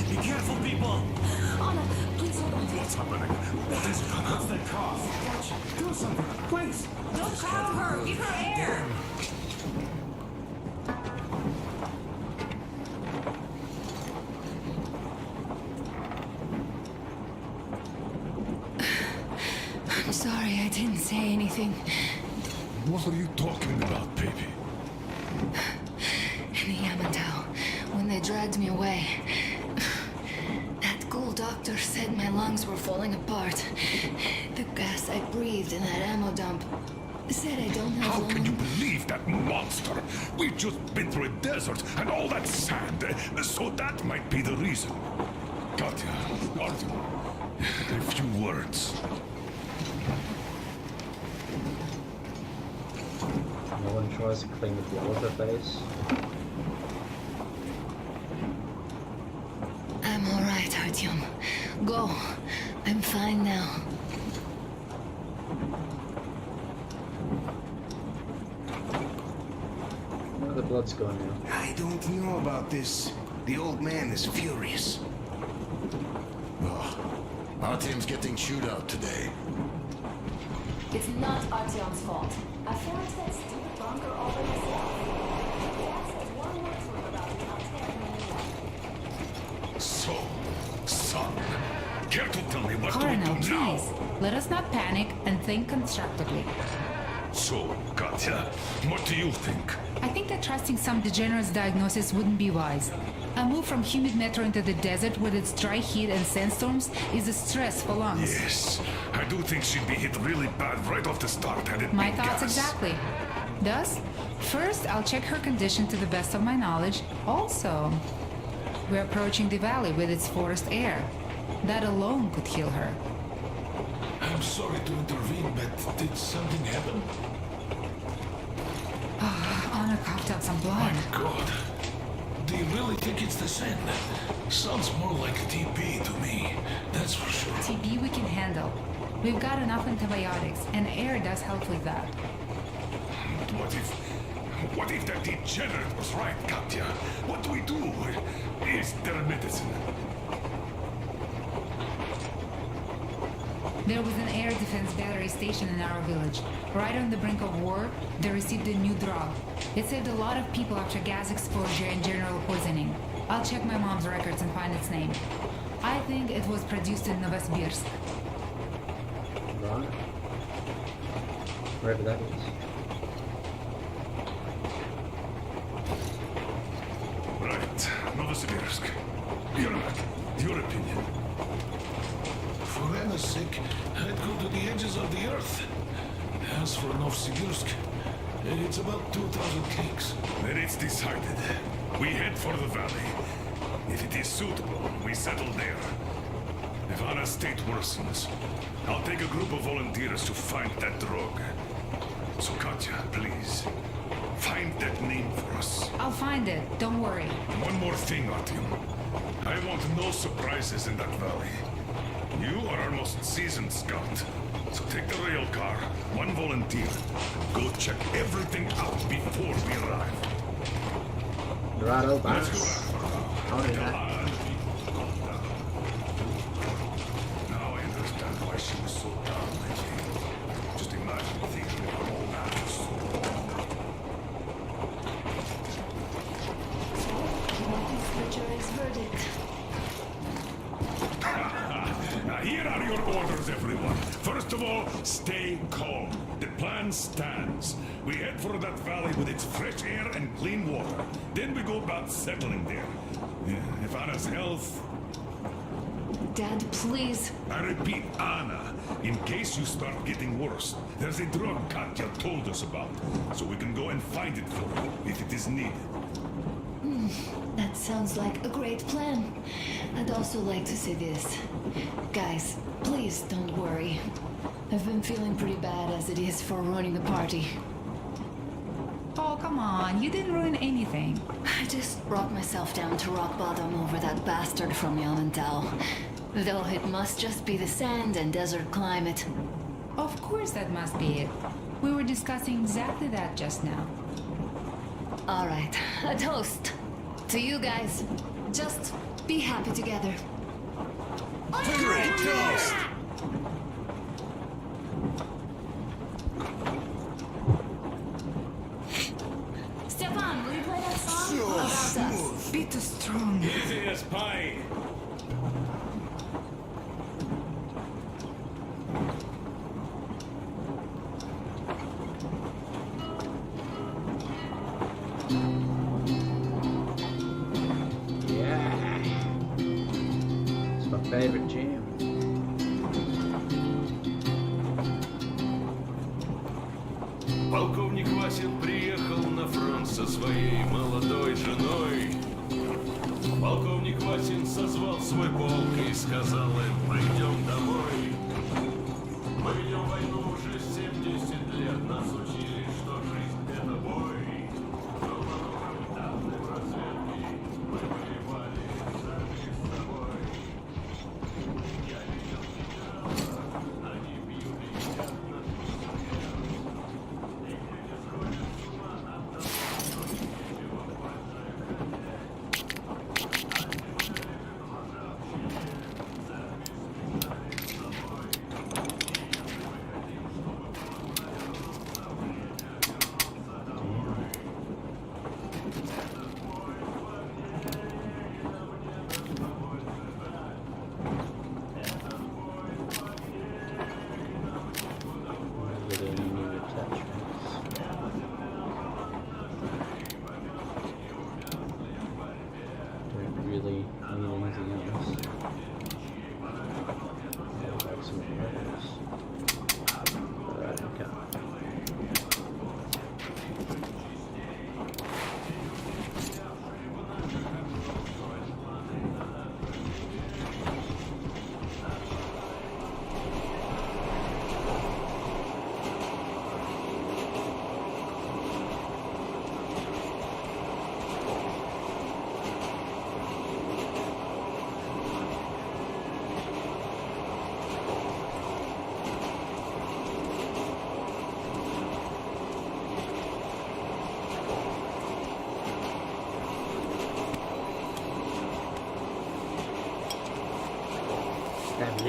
Be careful, people! Anna, please hold on. What's happening? What is it? What's that cough? Do something, please! Don't crowd her. Give her air. I'm sorry I didn't say anything. What are you talking about, baby? In the Yamantau, when they dragged me away, that ghoul doctor said my lungs were falling apart. The gas I breathed in that ammo dump said I don't have How long. can you believe that monster? We've just been through a desert and all that sand, so that might be the reason. Katya, Artyom, a few words. No one tries to clean with the elephant face. I'm all right, Artyom. Go. I'm fine now. Oh, the blood's gone now. I don't know about this. The old man is furious. Artyom's getting chewed out today. It's not Artyom's fault. I forged that stupid bunker all by myself. Dad says one more word about it, I'll tear him a new one. So, son, care to tell me what Colonel, to do now? please. Let us not panic and think constructively. So, Katya, what do you think? I think that trusting some degenerate's diagnosis wouldn't be wise. A move from humid metro into the desert with its dry heat and sandstorms is a stress for lungs. Yes, I do think she'd be hit really bad right off the start had it My been thoughts gas. exactly. Thus, first I'll check her condition to the best of my knowledge. Also, we're approaching the valley with its forest air. That alone could heal her. I'm sorry to intervene, but did something happen? Honor coughed out some blood. God. Do you really think it's the sand? Sounds more like TB to me, that's for sure. TB we can handle. We've got enough antibiotics, and air does help with that. But what if that degenerate was right, Katya? What do we do? Is there a medicine? There was an air defense battery station in our village. Right on the brink of war, they received a new drug. It saved a lot of people after gas exposure and general poisoning. I'll check my mom's records and find its name. I think it was produced in Novosibirsk. Right. Wherever that is. Right, Novosibirsk. Your opinion. For Anna's sake, I'd go to the edges of the earth. As for Novosibirsk, it's about 2,000 clicks. Then it's decided. We head for the valley. If it is suitable, we settle there. If Anna's state worsens, I'll take a group of volunteers to find that drug. So Katya, please, find that name for us. I'll find it, don't worry. One more thing, Artyom. I want no surprises in that valley. You are our most seasoned scout. So take the rail car, one volunteer, and go check everything out before we arrive. Righto, Let's boss. go out. On that. Now I understand why she was so down lately. Just imagine thinking about all that for so long. What is the jury's verdict? Now here are your orders, everyone. First of all, stay calm. The plan stands. We head for that valley with its fresh air and clean water. Then we go about settling there. If Anna's health... Dad, please. I repeat, Anna, in case you start getting worse, there's a drug Katya told us about, so we can go and find it for you if it is needed. That sounds like a great plan. I'd also like to say this. Guys, please don't worry. I've been feeling pretty bad as it is for ruining the party. Oh, come on, you didn't ruin anything. I just brought myself down to rock bottom over that bastard from Yonental. Though it must just be the sand and desert climate. Of course that must be it. We were discussing exactly that just now. Alright, a toast. To you guys. Just be happy together. Great toast! Stefan, will you play that song? About us. Be too strong. Easy as pie. Yeah. It's my favorite jam. Полковник Васин приехал на фронт со своей молодой женой. Полковник Васин созвал свой полк и сказал им: пойдем домой. Мы ведем войну уже 70 лет, нас учили, что жизнь это бой. Но по данным разведки мы воевали сами с собой. Я видел генерала, они бьют и едят нас постоянно. И дети сходят с ума от того, что нечего больше хотеть. А не глаза общие, запись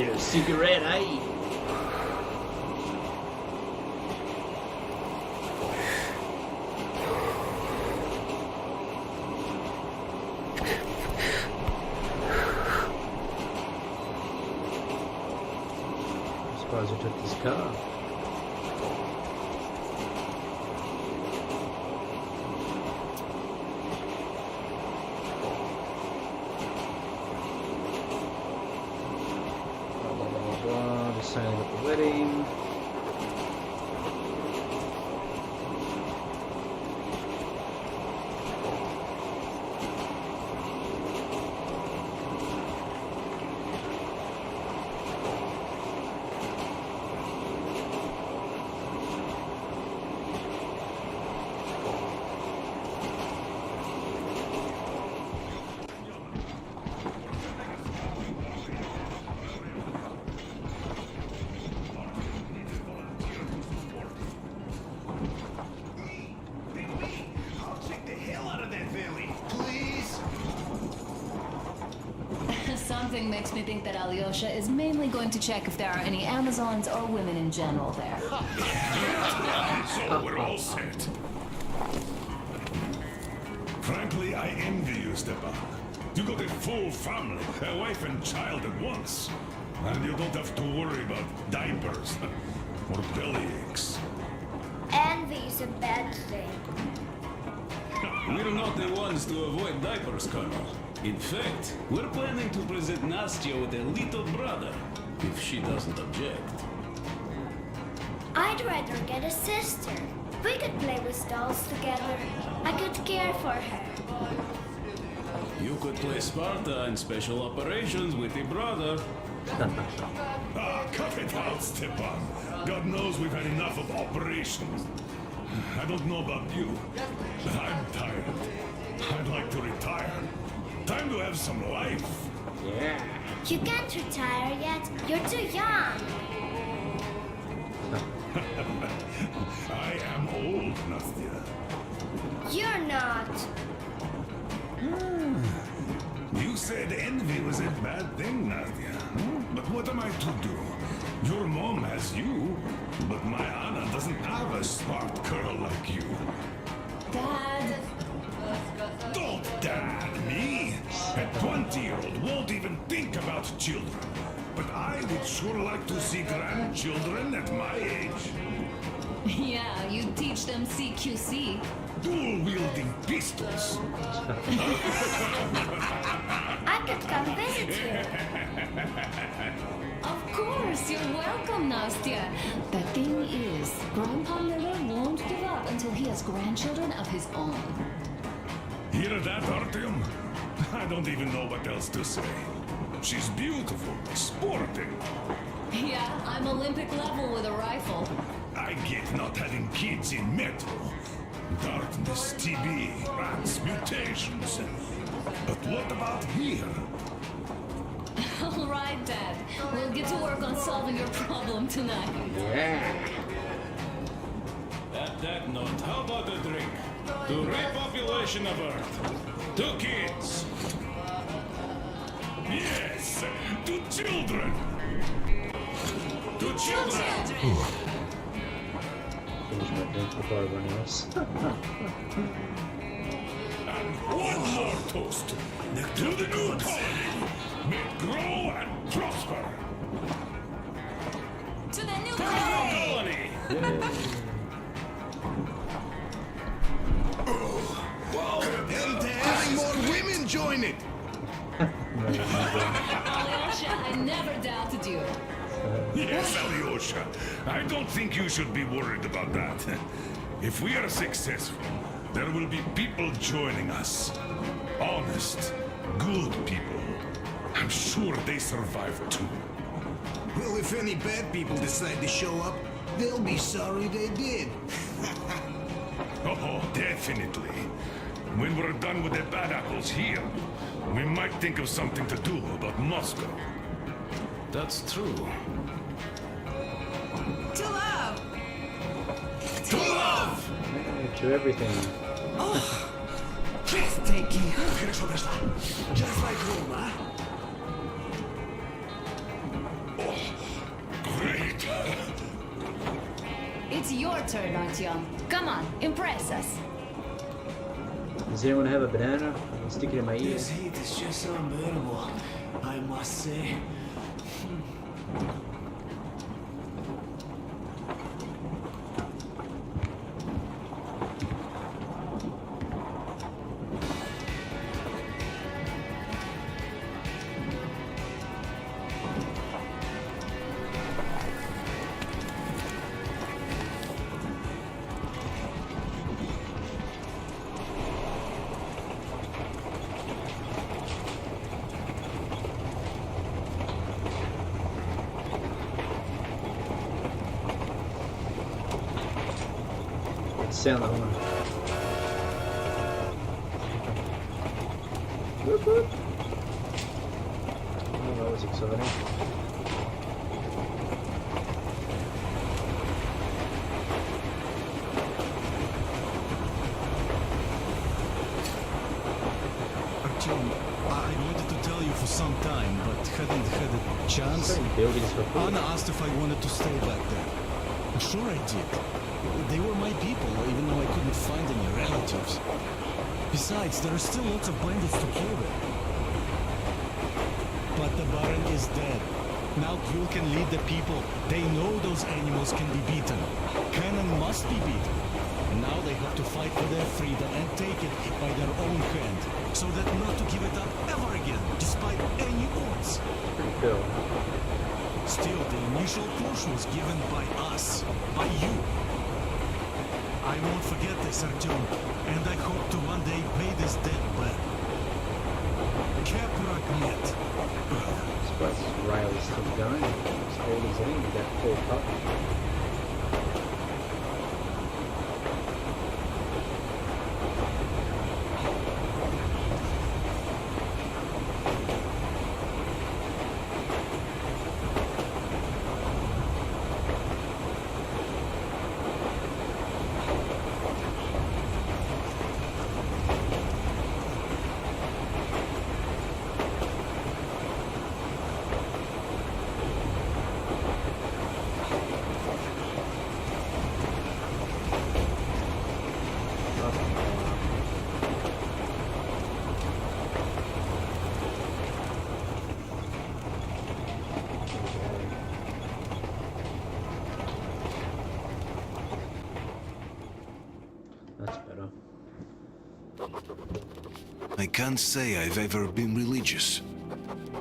little cigarette, eh? I'm surprised I took this car. Signing at the wedding. Something makes me think that Alyosha is mainly going to check if there are any Amazons or women in general there. So we're all set. Frankly, I envy you, Stepan. You got a full family, a wife and child at once. And you don't have to worry about diapers or belly aches. Envy is a bad thing. We're not the ones to avoid diapers, Colonel. In fact, we're planning to present Nastya with a little brother, if she doesn't object. I'd rather get a sister. We could play with dolls together. I could care for her. You could play Sparta in special operations with your brother. Ah, cut it out, Stepan. God knows we've had enough of operations. I don't know about you, but I'm tired. I'd like to retire. Time to have some life. Yeah. You can't retire yet. You're too young. I am old, Nastya. You're not. You said envy was a bad thing, Nastya. But what am I to do? Your mom has you, but my Anna doesn't have a smart girl like you. Dad! Don't dad me! A 20-year-old won't even think about children. But I would sure like to see grandchildren at my age. Yeah, you teach them CQC. Dual-wielding pistols. I could come visit you. Of course, you're welcome, Nastya. The thing is, Grandpa Miller won't give up until he has grandchildren of his own. Hear that, Artyom? I don't even know what else to say. She's beautiful, sporting. Yeah, I'm Olympic level with a rifle. I get not having kids in Metro. Darkness, TB, rats, mutations. But what about here? All right, Dad. We'll get to work on solving your problem tonight. Yeah. At that note, how about a drink? To repopulation of Earth. 2 kids. Yes, to children. To children. Finish my drink before everyone else. And one more toast. To the new colony. May it grow and prosper. To the new colony! And to having more women join it. Alyosha, I never doubted you. Yes, Alyosha. I don't think you should be worried about that. If we are successful, there will be people joining us. Honest, good people. I'm sure they survive too. Well, if any bad people decide to show up, they'll be sorry they did. Oh, definitely. When we're done with the bad apples here, we might think of something to do about Moscow. That's true. To love! To love! To everything. Oh, breathtaking. Just like Roma. it's your turn, Artyom. Come on, impress us. Does anyone have a banana? I can stick it in my ear. This heat is just unbearable, I must say. Sound that one. Whoop, whoop. Oh, that was exciting. Artyom, I wanted to tell you for some time, but hadn't had a chance. Anna asked if I wanted to stay back there. Sure I did. They were my people, even though I couldn't find any relatives. Besides, there are still lots of bandits to kill there. But the Baron is dead. Now Gyul can lead the people. They know those animals can be beaten. Cannon must be beaten. Now they have to fight for their freedom and take it by their own hand, so that not to give it up ever again, despite any odds. Pretty cool. Still, the initial push was given by us, by you. I won't forget this, Artyom, and I hope to one day pay this debt back. Keprak net. I suppose Riley's still going. As old as any, that poor pup. I can't say I've ever been religious,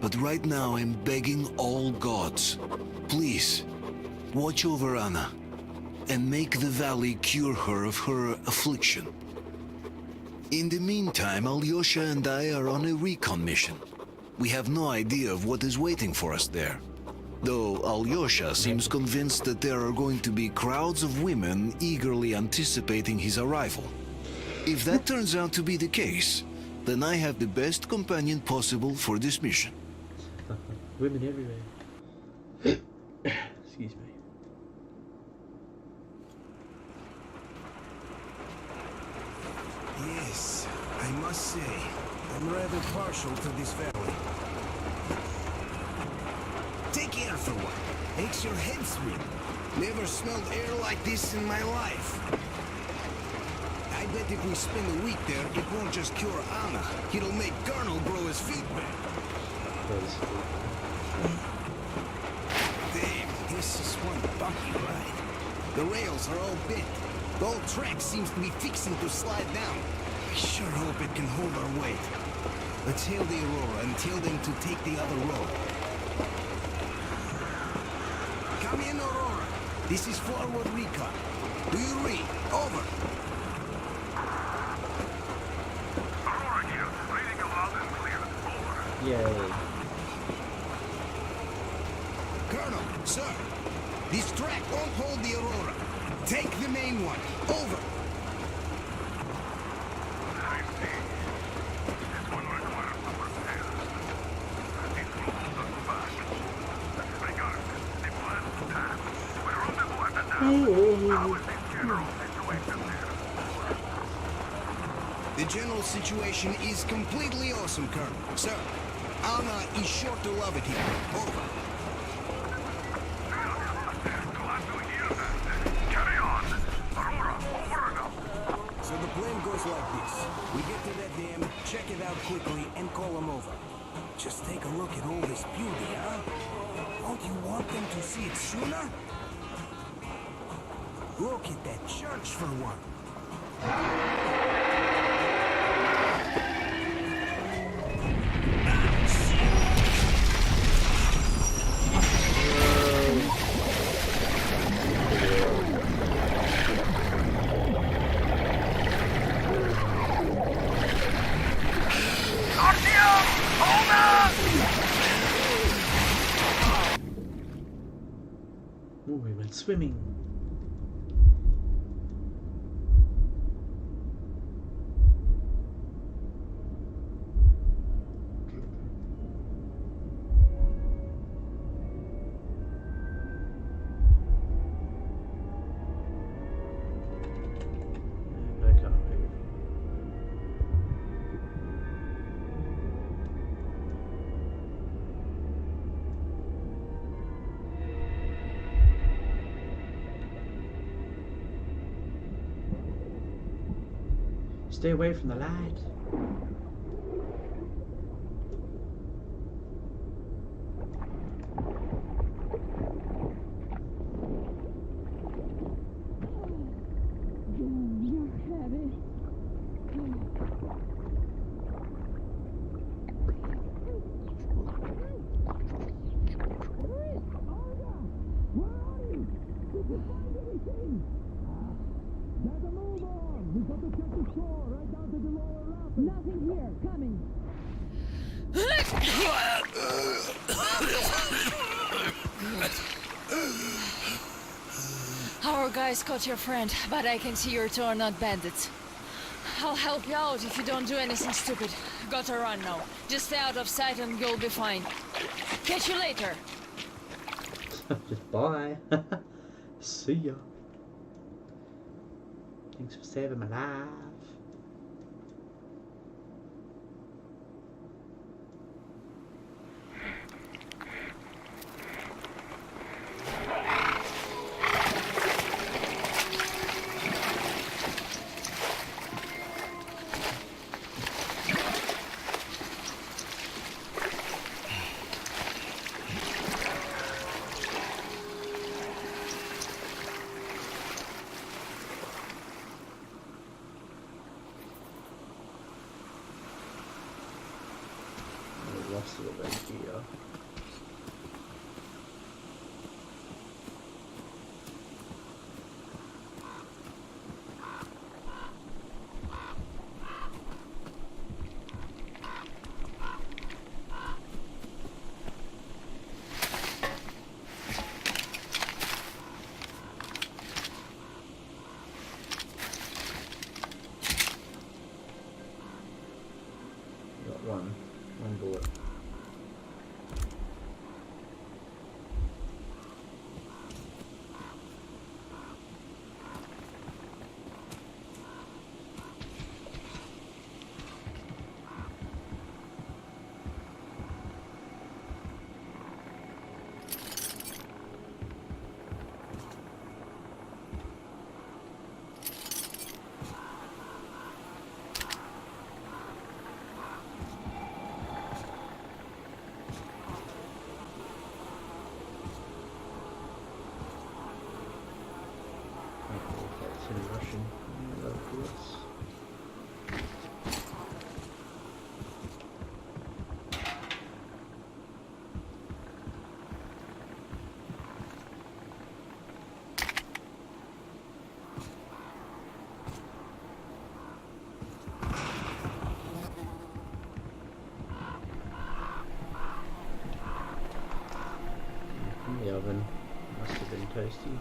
but right now I'm begging all gods, please, watch over Anna, and make the valley cure her of her affliction. In the meantime, Alyosha and I are on a recon mission. We have no idea of what is waiting for us there, though Alyosha seems convinced that there are going to be crowds of women eagerly anticipating his arrival. If that turns out to be the case, then I have the best companion possible for this mission. Women everywhere. Excuse me. Yes, I must say, I'm rather partial to this valley. Take air for one. Makes your head swim. Never smelled air like this in my life. I bet if we spend a week there, it won't just cure Anna. It'll make Colonel grow his feet back. Damn, this is one bumpy ride. The rails are all bent. The whole track seems to be fixing to slide down. I sure hope it can hold our weight. Let's hail the Aurora and tell them to take the other road. Come in, Aurora. This is forward recon. Do you read? Over. Yay. Colonel, sir, this track won't hold the Aurora. Take the main one. Over. The general situation is completely awesome, Colonel. Sir, Anna is sure to love it here. Over. Carry on. this. We get to that dam, check it out quickly, and call them over. Just take a look at all this beauty, huh? Don't you want them to see it sooner? Look at that church for one. Ooh, we went swimming. I can't move. Stay away from the light. Nothing here. Coming. Our guys caught your friend, but I can see your two are not bandits. I'll help you out if you don't do anything stupid. Gotta run now. Just stay out of sight and you'll be fine. Catch you later. Just bye. See ya. Thanks for saving my life. Lost a little bit here. Got one bullet. Russian bullets. The oven must have been toasty.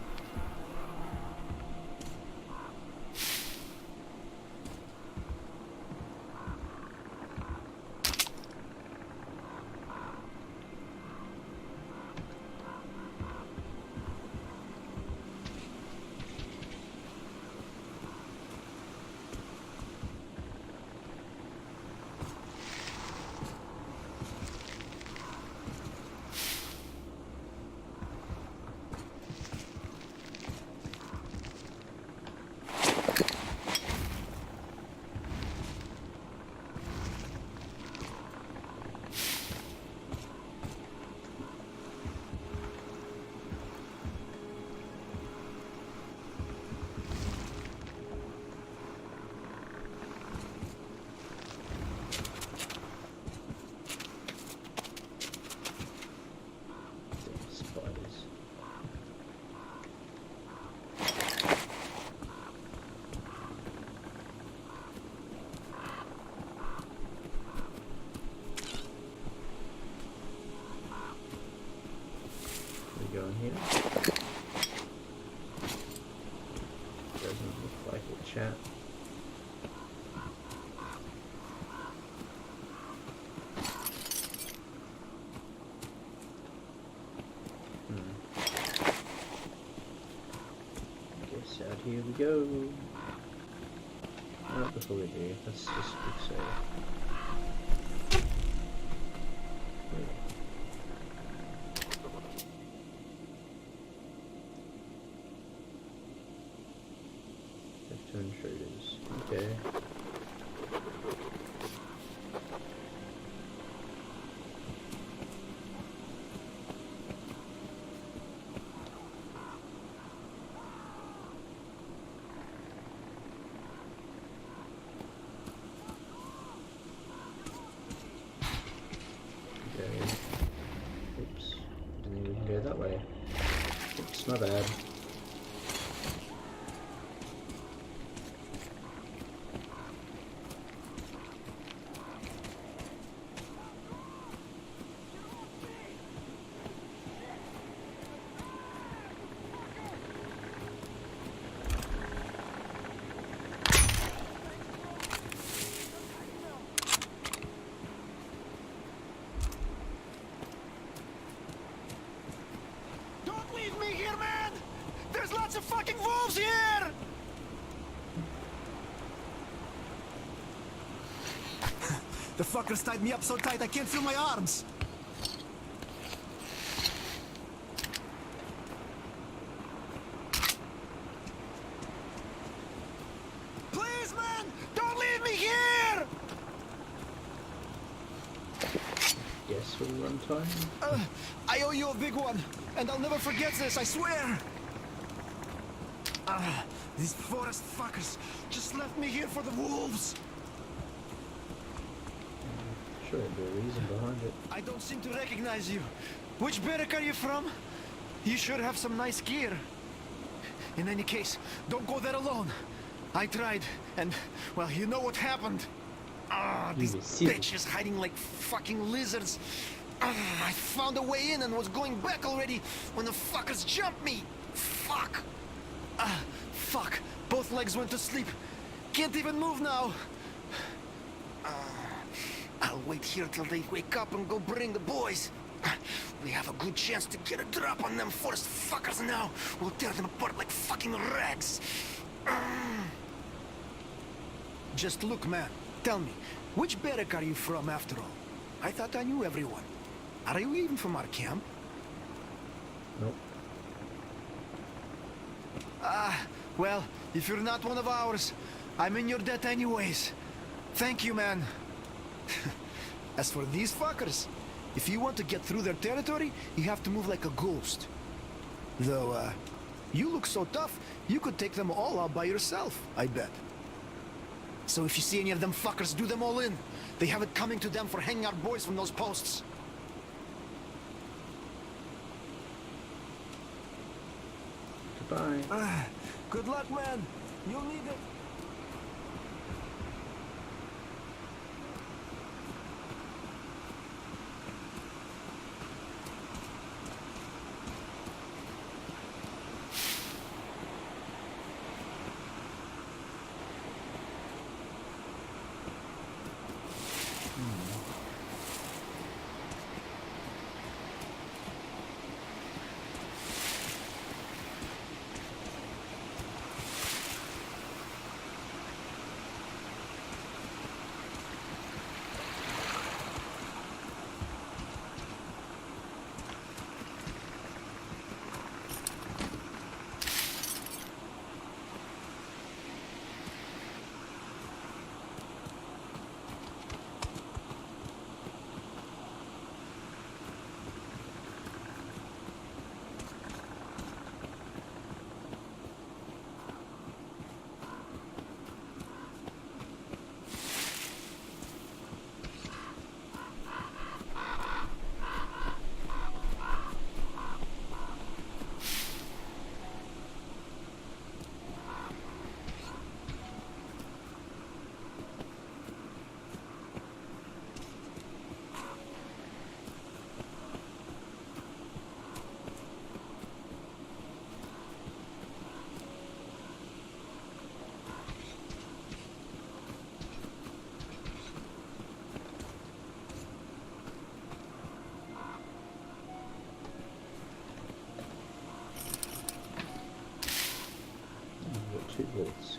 we go. Before we do, let's just quick save. F2 intruders. Okay. Oops. Didn't even go that way. Oops, my bad. Don't leave me here, man! There's lots of fucking wolves here! The fuckers tied me up so tight I can't feel my arms. Please, man! Don't leave me here! Yes, for the runtime. I owe you a big one, and I'll never forget this, I swear! These forest fuckers just left me here for the wolves! Sure, there'd be a reason behind it. I don't seem to recognize you. Which barrack are you from? You should have some nice gear. In any case, don't go there alone. I tried, and, well, you know what happened. These bitches hiding like fucking lizards. I found a way in and was going back already when the fuckers jumped me. Fuck. Fuck. Both legs went to sleep. Can't even move now. I'll wait here till they wake up and go bring the boys. We have a good chance to get a drop on them forest fuckers now. We'll tear them apart like fucking rags. Just look, man. Tell me, which barrack are you from after all? I thought I knew everyone. Are you even from our camp? Nope. Well, if you're not one of ours, I'm in your debt anyways. Thank you, man. As for these fuckers, if you want to get through their territory, you have to move like a ghost. Though, you look so tough, you could take them all out by yourself, I bet. So if you see any of them fuckers, do them all in. They have it coming to them for hanging out boys from those posts. Goodbye. Good luck, man. You'll need it.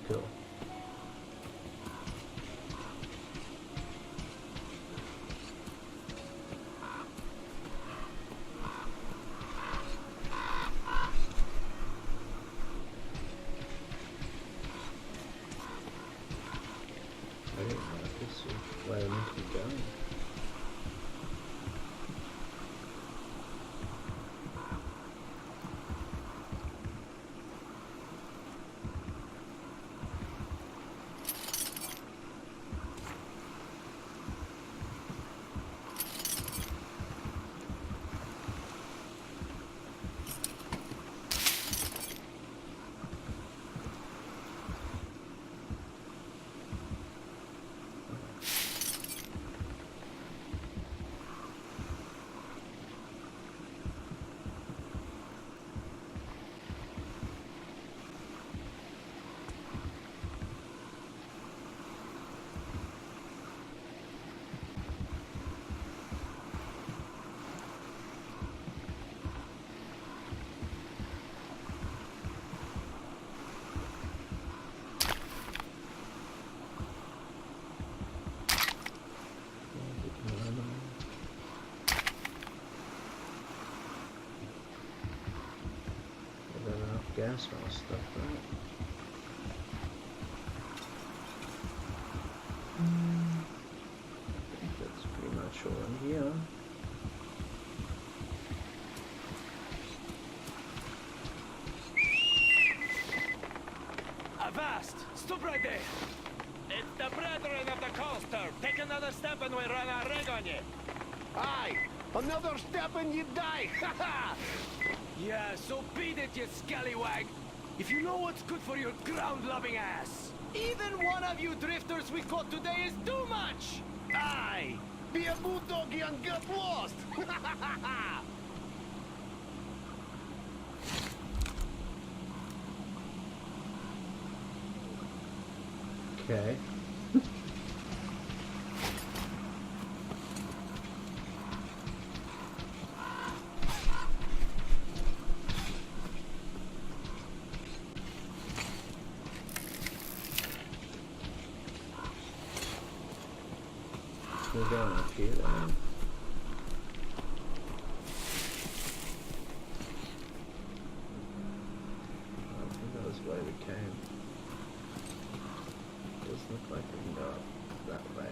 cool. I didn't know this is where I'm meant to be going. Gas or stuff, right? I think that's pretty much all in here. Avast! Stop right there! It's the brethren of the coaster! Take another step and we run our rig on you! Aye! Another step and you die! Ha ha! Yeah, so beat it, you scallywag! If you know what's good for your ground-loving ass! Even one of you drifters we caught today is too much! Aye! Be a good doggy and get lost! Okay. We're going up here then. I think that was where we came. Doesn't look like we can go up that way.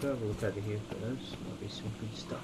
We'll have a look over here first. Might be some good stuff.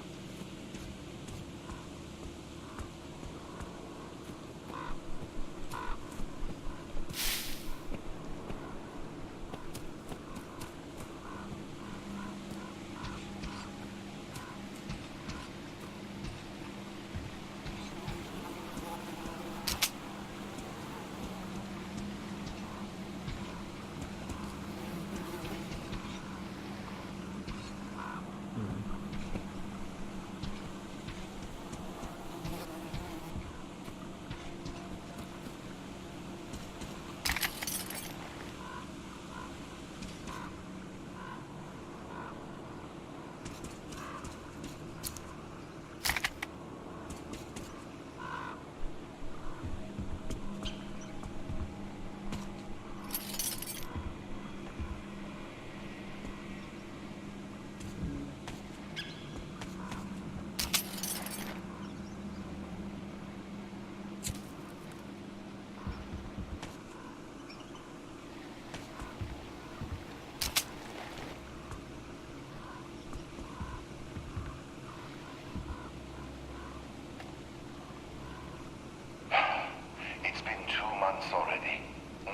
already.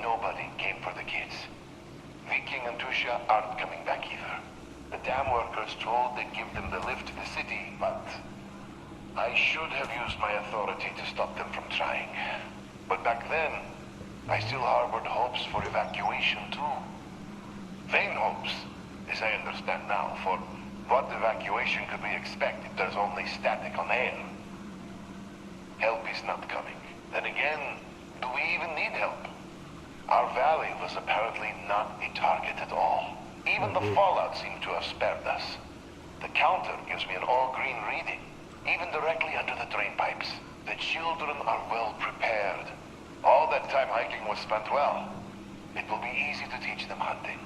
Nobody came for the kids. Viking and Tusha aren't coming back either. The dam workers told they'd give them the lift to the city, but I should have used my authority to stop them from trying. But back then, I still harbored hopes for evacuation too. Vain hopes, as I understand now, for what evacuation could we expect if there's only static on air? Help is not coming. Then again, do we even need help? Our valley was apparently not a target at all. Even the fallout seemed to have spared us. The counter gives me an all-green reading, even directly under the drain pipes. The children are well prepared. All that time hiking was spent well. It will be easy to teach them hunting.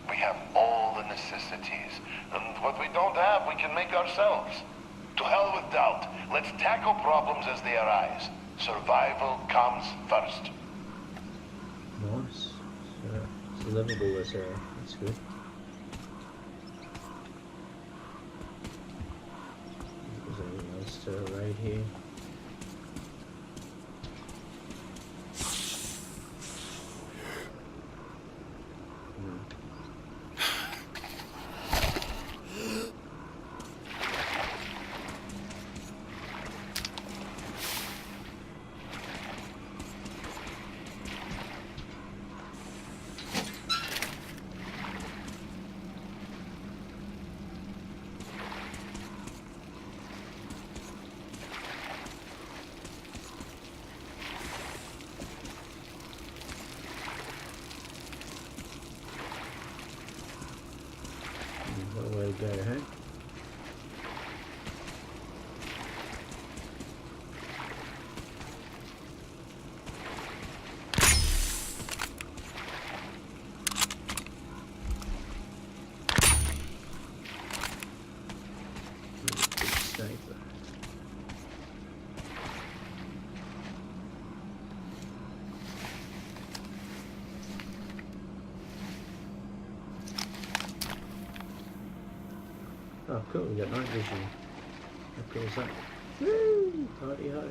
We have all the necessities, and what we don't have, we can make ourselves. To hell with doubt. Let's tackle problems as they arise. Survival comes first. Nice. So, it's livable this area. That's good. There's anything else to raid here? What way to go, hey? Sniper. Oh cool, we got night vision. How cool is that? Woo! Party ho!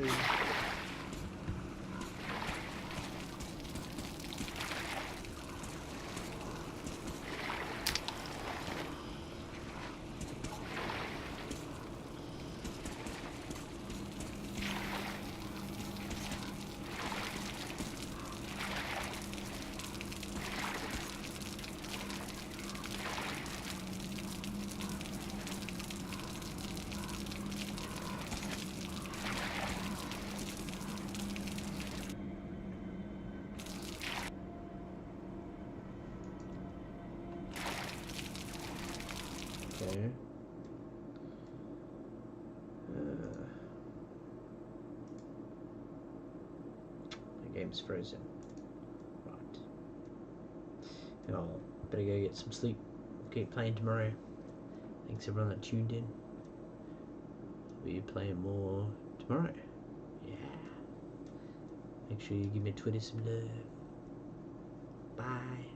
Okay. The game's frozen. Right. Oh, better go get some sleep. Keep playing tomorrow. Thanks everyone that tuned in. We'll be playing more tomorrow. Yeah. Make sure you give me Twitter some love. Bye.